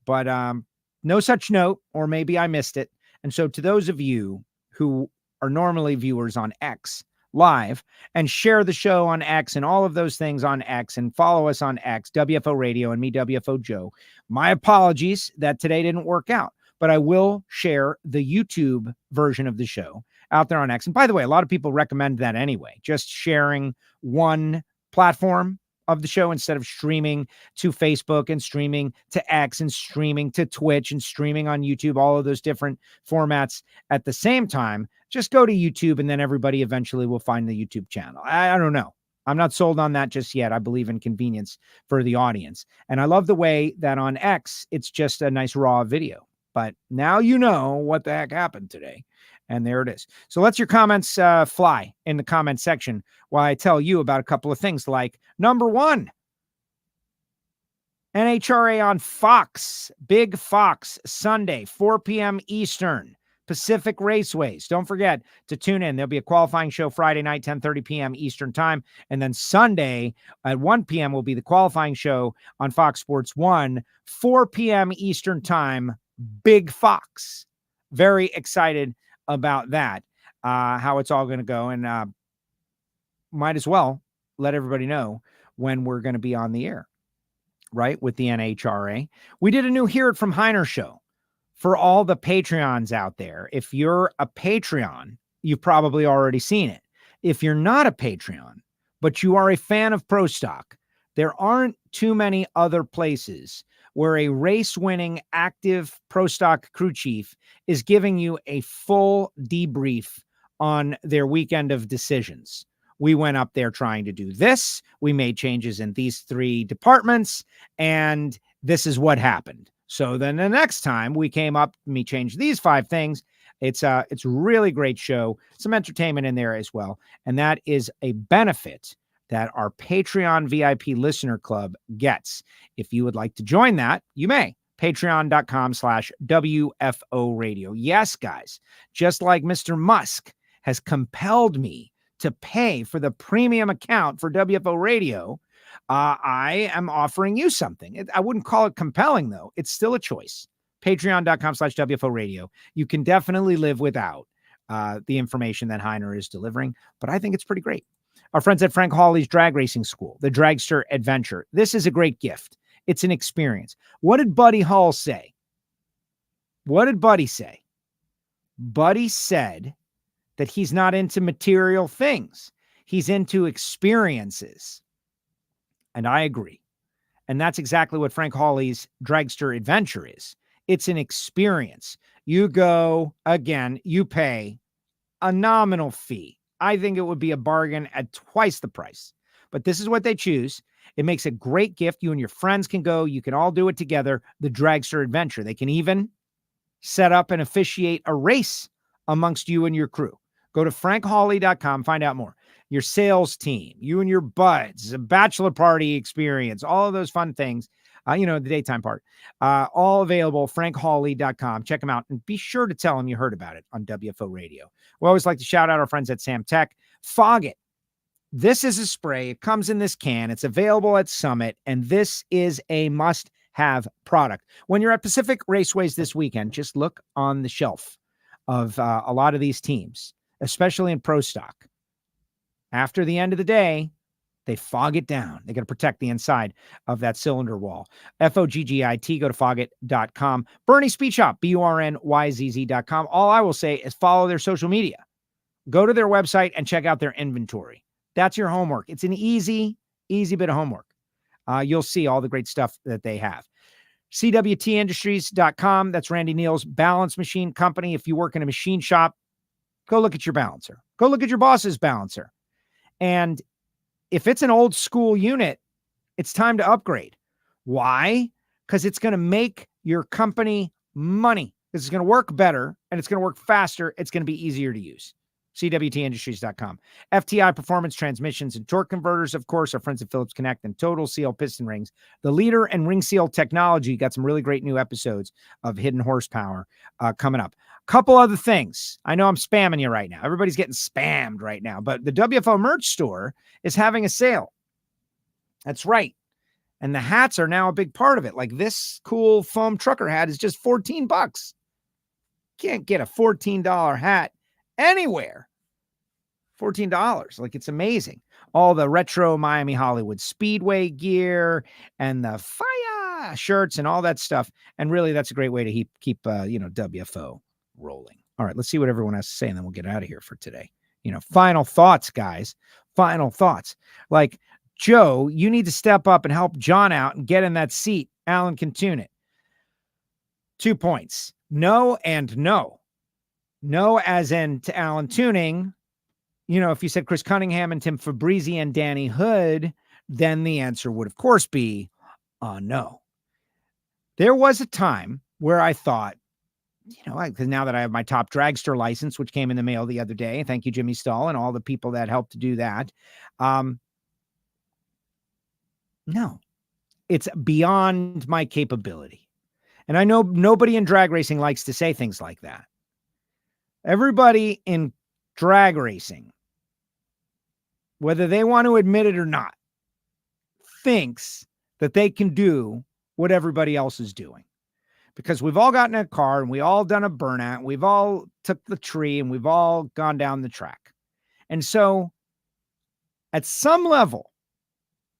But no such note, or maybe I missed it. And so to those of you who are normally viewers on X live and share the show on X and all of those things on X and follow us on X, WFO Radio and me, WFO Joe, my apologies that today didn't work out. But I will share the YouTube version of the show out there on X. And by the way, a lot of people recommend that anyway, just sharing one platform of the show instead of streaming to Facebook and streaming to X and streaming to Twitch and streaming on YouTube, all of those different formats at the same time. Just go to YouTube, and then everybody eventually will find the YouTube channel. I don't know. I'm not sold on that just yet. I believe in convenience for the audience. And I love the way that on X, it's just a nice raw video. But now you know what the heck happened today. And there it is. So let your comments fly in the comment section while I tell you about a couple of things, like number one, NHRA on Fox, Big Fox, Sunday, 4 p.m. Eastern, Pacific Raceways. Don't forget to tune in. There'll be a qualifying show Friday night, 10:30 p.m. Eastern time. And then Sunday at 1 p.m. will be the qualifying show on Fox Sports 1, 4 p.m. Eastern time. Big Fox. Very excited about that, how it's all going to go. And might as well let everybody know when we're going to be on the air, right, with the NHRA. We did a new Hear It From Heiner show for all the Patreons out there. If you're a Patreon, you've probably already seen it. If you're not a Patreon, but you are a fan of Pro Stock, there aren't too many other places where a race-winning active Pro Stock crew chief is giving you a full debrief on their weekend of decisions. We went up there trying to do this. We made changes in these 3 departments, and this is what happened. So then the next time we came up, we changed these 5 things. It's a really great show. Some entertainment in there as well. And that is a benefit that our Patreon VIP listener club gets. If you would like to join that, you may. Patreon.com/WFO Radio. Yes, guys, just like Mr. Musk has compelled me to pay for the premium account for WFO Radio, I am offering you something. I wouldn't call it compelling, though. It's still a choice. Patreon.com/WFO Radio. You can definitely live without the information that Heiner is delivering, but I think it's pretty great. Our friends at Frank Hawley's Drag Racing School, the Dragster Adventure. This is a great gift. It's an experience. What did Buddy Hull say? What did Buddy say? Buddy said that he's not into material things. He's into experiences. And I agree. And that's exactly what Frank Hawley's Dragster Adventure is. It's an experience. You go, again, you pay a nominal fee. I think it would be a bargain at twice the price. But this is what they choose. It makes a great gift. You and your friends can go. You can all do it together. The Dragster Adventure. They can even set up and officiate a race amongst you and your crew. Go to frankhawley.com. Find out more. Your sales team, you and your buds, a bachelor party experience, all of those fun things. The daytime part, all available, frankhawley.com. Check them out and be sure to tell them you heard about it on WFO Radio. We always like to shout out our friends at Sam Tech. Fog It. This is a spray. It comes in this can. It's available at Summit, and this is a must-have product. When you're at Pacific Raceways this weekend, just look on the shelf of a lot of these teams, especially in Pro Stock. After the end of the day, they fog it down. They got to protect the inside of that cylinder wall. FOGGIT, go to fogit.com. Bernie Speed Shop, BURNYZZ.com. All I will say is follow their social media. Go to their website and check out their inventory. That's your homework. It's an easy bit of homework. You'll see all the great stuff that they have. CWTindustries.com. That's Randy Neal's balance machine company. If you work in a machine shop, go look at your balancer. Go look at your boss's balancer. And if it's an old school unit, it's time to upgrade. Why? Because it's going to make your company money. It's going to work better and it's going to work faster. It's going to be easier to use. CWTindustries.com. FTI Performance Transmissions and Torque Converters, of course, our friends at Phillips Connect and Total Seal Piston Rings. The leader in ring seal technology. Got some really great new episodes of Hidden Horsepower coming up. Couple other things. I know I'm spamming you right now. Everybody's getting spammed right now, but the WFO merch store is having a sale. That's right. And the hats are now a big part of it. Like this cool foam trucker hat is just $14. Can't get a $14 hat anywhere. $14. Like, it's amazing. All the retro Miami Hollywood Speedway gear and the fire shirts and all that stuff. And really, that's a great way to keep WFO rolling. All right, let's see what everyone has to say, and then we'll get out of here for today. Final thoughts, guys. Final thoughts. Like, Joe, you need to step up and help John out and get in that seat. Alan can tune it. 2 points. No and no. No as in to Alan tuning. If you said Chris Cunningham and Tim Fabrizi and Danny Hood, then the answer would, of course, be no. There was a time where I thought, because now that I have my top dragster license, which came in the mail the other day, thank you, Jimmy Stahl, and all the people that helped to do that. No, it's beyond my capability. And I know nobody in drag racing likes to say things like that. Everybody in drag racing, whether they want to admit it or not, thinks that they can do what everybody else is doing. Because we've all gotten in a car and we all done a burnout. We've all took the tree and we've all gone down the track. And so at some level,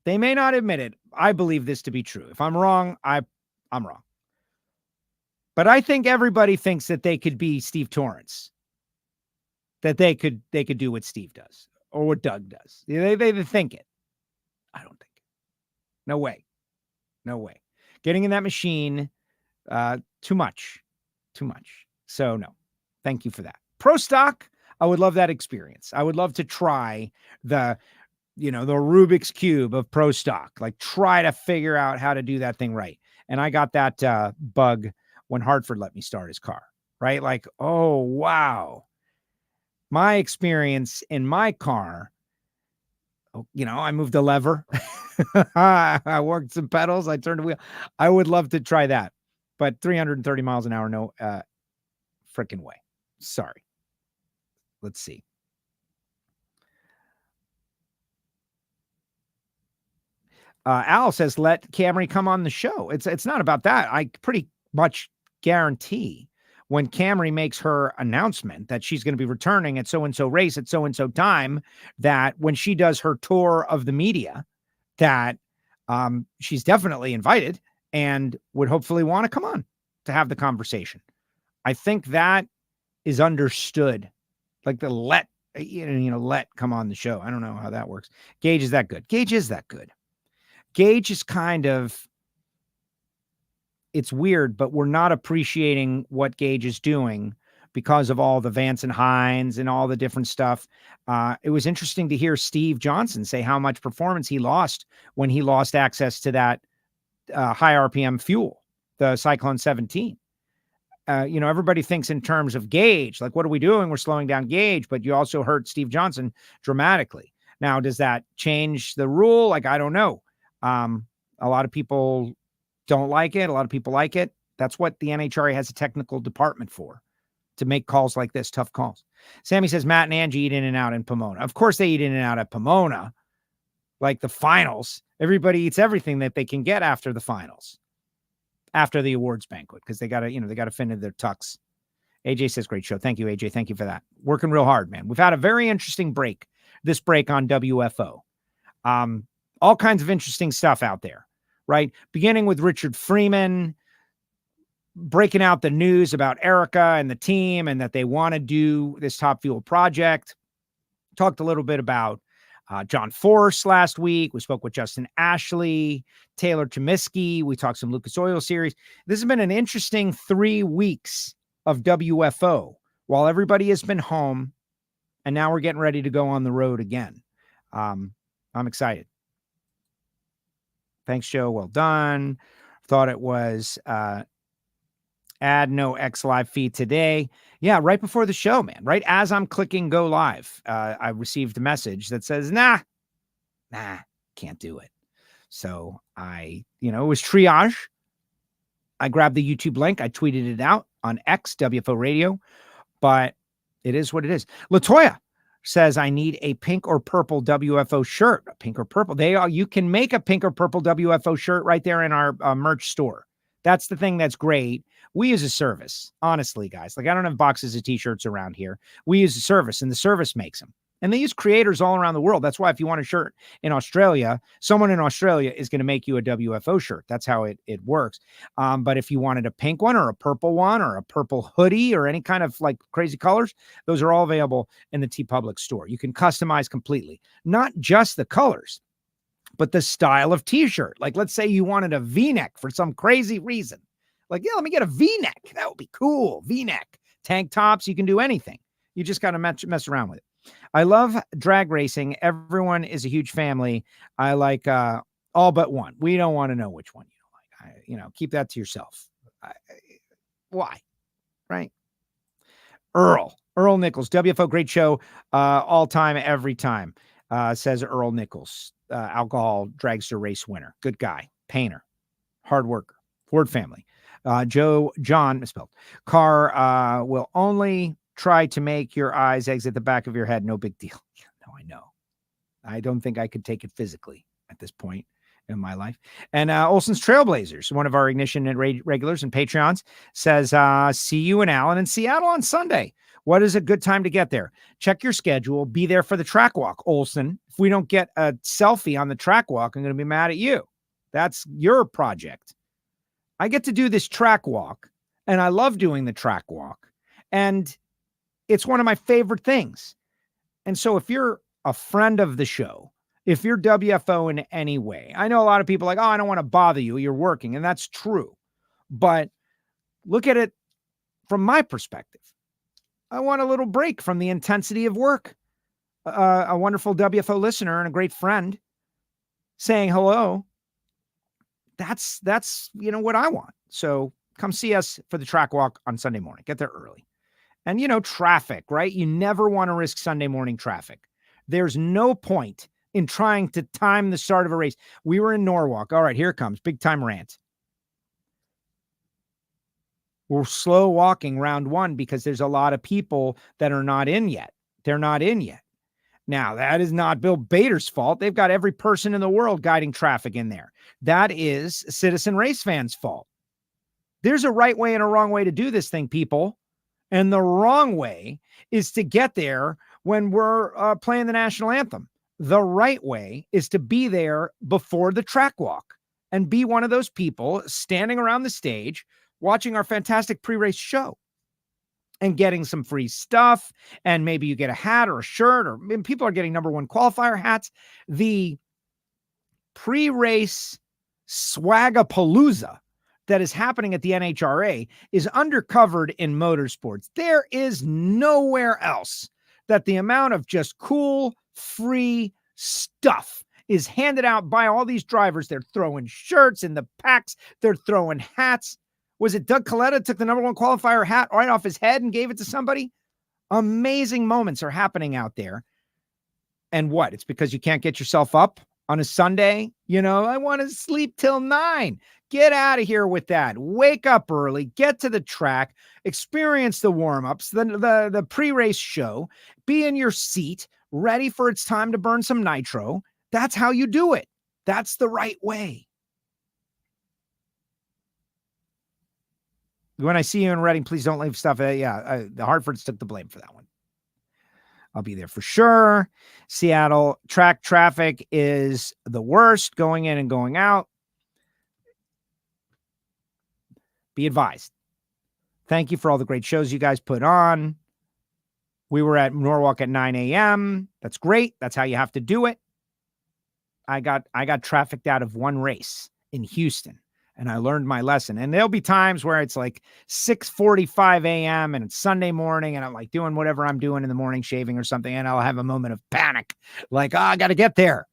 they may not admit it. I believe this to be true. If I'm wrong, I'm wrong. But I think everybody thinks that they could be Steve Torrence, that they could do what Steve does or what Doug does. They think it. I don't think it. No way. No way. Getting in that machine, too much. So no, thank you for that. Pro Stock, I would love that experience. I would love to try the Rubik's Cube of Pro Stock, like try to figure out how to do that thing right. And I got that bug when Hartford let me start his car, right? Like, oh, wow. My experience in my car, I moved a lever. I worked some pedals. I turned a wheel. I would love to try that, but 330 miles an hour, no freaking way. Sorry. Let's see. Al says, let Camry come on the show. It's not about that. I pretty much guarantee when Camry makes her announcement that she's going to be returning at so-and-so race at so-and-so time, that when she does her tour of the media, that she's definitely invited and would hopefully want to come on to have the conversation. I think that is understood. Like the let come on the show. I don't know how that works. Gage is that good. Gage is that good. Gage is kind of, it's weird, but we're not appreciating what Gage is doing because of all the Vance and Hines and all the different stuff. It was interesting to hear Steve Johnson say how much performance he lost when he lost access to that high RPM fuel, the Cyclone 17. Everybody thinks in terms of gauge, like, what are we doing? We're slowing down gauge, but you also hurt Steve Johnson dramatically. Now, does that change the rule? Like, I don't know. A lot of people don't like it. A lot of people like it. That's what the NHRA has a technical department for, to make calls like this, tough calls. Sammy says, Matt and Angie eat In-N-Out in Pomona. Of course they eat In-N-Out at Pomona. Like the finals, everybody eats everything that they can get after the finals, after the awards banquet, because they got to fin in their tucks. AJ says, great show. Thank you, AJ. Thank you for that. Working real hard, man. We've had a very interesting break on WFO. All kinds of interesting stuff out there, right? Beginning with Richard Freeman, breaking out the news about Erica and the team and that they want to do this Top Fuel project. Talked a little bit about John Force last week. We spoke with Justin Ashley, Taylor Tomiski. We talked some Lucas Oil Series. This has been an interesting 3 weeks of WFO while everybody has been home, and now we're getting ready to go on the road again. I'm excited. Thanks, Joe. Well done. Thought it was add no X live feed today. Yeah, right before the show, man. Right as I'm clicking go live, I received a message that says, nah, can't do it. So it was triage. I grabbed the YouTube link. I tweeted it out on X, WFO Radio, but it is what it is. Latoya says, I need a pink or purple WFO shirt. A pink or purple. You can make a pink or purple WFO shirt right there in our merch store. That's the thing that's great. We use a service, honestly, guys. Like, I don't have boxes of t-shirts around here. We use a service, and the service makes them. And they use creators all around the world. That's why if you want a shirt in Australia, someone in Australia is going to make you a WFO shirt. That's how it works. But if you wanted a pink one or a purple one or a purple hoodie or any kind of like crazy colors, those are all available in the TeePublic store. You can customize completely, not just the colors, but the style of t-shirt. Like, let's say you wanted a V-neck for some crazy reason. Like, yeah, let me get a V-neck. That would be cool. V-neck, tank tops. You can do anything. You just got to mess around with it. I love drag racing. Everyone is a huge family. I like all but one. We don't want to know which one you don't like. Keep that to yourself. Why? Right? Earl Nichols, WFO, great show. All time, every time, says Earl Nichols, alcohol dragster race winner. Good guy, painter, hard worker, Ford family. John misspelled. Car will only try to make your eyes exit the back of your head. No big deal. No, I know. I don't think I could take it physically at this point in my life. And Olson's Trailblazers, one of our Ignition and regulars and Patreons, says, see you and Alan in Seattle on Sunday. What is a good time to get there? Check your schedule. Be there for the track walk, Olson. If we don't get a selfie on the track walk, I'm going to be mad at you. That's your project. I get to do this track walk, and I love doing the track walk. And it's one of my favorite things. And so if you're a friend of the show, if you're WFO in any way, I know a lot of people are like, oh, I don't want to bother you. You're working. And that's true. But look at it from my perspective. I want a little break from the intensity of work. A wonderful WFO listener and a great friend saying hello. That's what I want. So come see us for the track walk on Sunday morning. Get there early. And, traffic, right? You never want to risk Sunday morning traffic. There's no point in trying to time the start of a race. We were in Norwalk. All right, here it comes. Big time rant. We're slow walking round one because there's a lot of people that are not in yet. They're not in yet. Now, that is not Bill Bader's fault. They've got every person in the world guiding traffic in there. That is citizen race fans' fault. There's a right way and a wrong way to do this thing, people. And the wrong way is to get there when we're playing the national anthem. The right way is to be there before the track walk and be one of those people standing around the stage watching our fantastic pre-race show and getting some free stuff. And maybe you get a hat or a shirt, or people are getting number one qualifier hats. The pre-race swagapalooza that is happening at the NHRA is undercovered in motorsports. There is nowhere else that the amount of just cool, free stuff is handed out by all these drivers. They're throwing shirts in the packs. They're throwing hats. Was it Doug Coletta took the number one qualifier hat right off his head and gave it to somebody? Amazing moments are happening out there. And what? It's because you can't get yourself up on a Sunday? You know, I want to sleep till 9. Get out of here with that. Wake up early, get to the track, experience the warm-ups, the pre-race show, be in your seat, ready for it's time to burn some nitro. That's how you do it. That's the right way. When I see you in Reading, please don't leave stuff. The Hartfords took the blame for that one. I'll be there for sure. Seattle track traffic is the worst, going in and going out. Be advised. Thank you for all the great shows you guys put on. We were at Norwalk at 9 a.m. That's great. That's how you have to do it. I got trafficked out of one race in Houston, and I learned my lesson. And there'll be times where it's like 6:45 a.m. and it's Sunday morning, and I'm like doing whatever I'm doing in the morning, shaving or something, and I'll have a moment of panic. Like, I got to get there.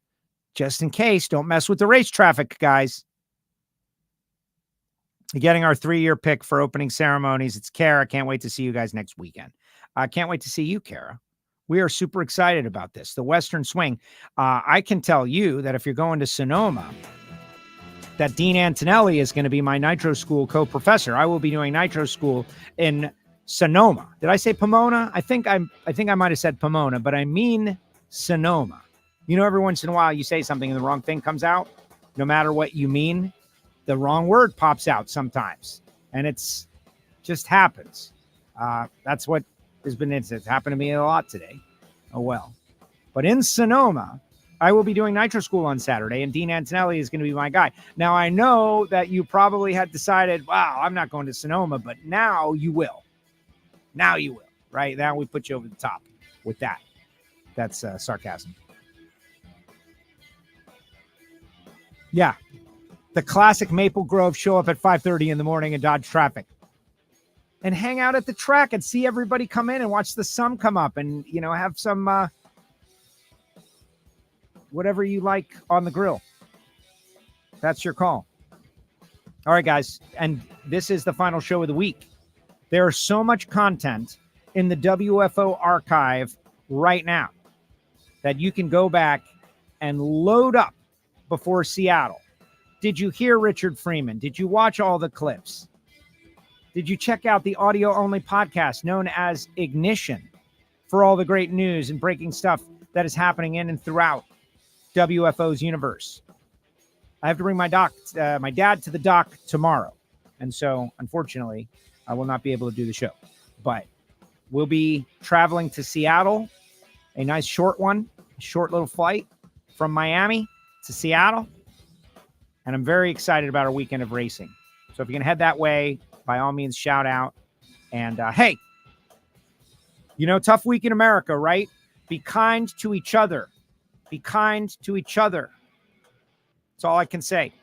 Just in case, don't mess with the race traffic, guys. Getting our 3-year pick for opening ceremonies. It's Kara. Can't wait to see you guys next weekend. I can't wait to see you, Kara. We are super excited about this. The Western Swing. I can tell you that if you're going to Sonoma, that Dean Antonelli is going to be my Nitro School co-professor. I will be doing Nitro School in Sonoma. Did I say Pomona? I think I might have said Pomona, but I mean Sonoma. You know, every once in a while you say something and the wrong thing comes out. No matter what you mean, the wrong word pops out sometimes, and it's just happens. That's what has been. It's happened to me a lot today. Oh well. But in Sonoma, I will be doing Nitro School on Saturday, and Dean Antonelli is going to be my guy. Now, I know that you probably had decided, wow, I'm not going to Sonoma, but now you will. Now you will, right? Now we put you over the top with that. That's sarcasm. Yeah. The classic Maple Grove, show up at 5:30 in the morning and dodge traffic. And hang out at the track and see everybody come in and watch the sun come up and, you know, have some whatever you like on the grill. That's your call. All right, guys. And this is the final show of the week. There is so much content in the WFO archive right now that you can go back and load up before Seattle. Did you hear Richard Freeman? Did you watch all the clips? Did you check out the audio-only podcast known as Ignition for all the great news and breaking stuff that is happening in and throughout WFO's universe? I have to bring my dad to the dock tomorrow. And so, unfortunately, I will not be able to do the show. But we'll be traveling to Seattle, a nice short one, a short little flight from Miami to Seattle. And I'm very excited about our weekend of racing. So if you can head that way, by all means, shout out. And hey, you know, tough week in America, right? Be kind to each other. Be kind to each other. That's all I can say.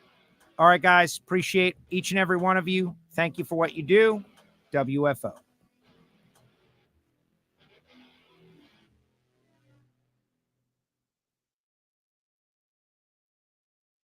All right, guys. Appreciate each and every one of you. Thank you for what you do. WFO.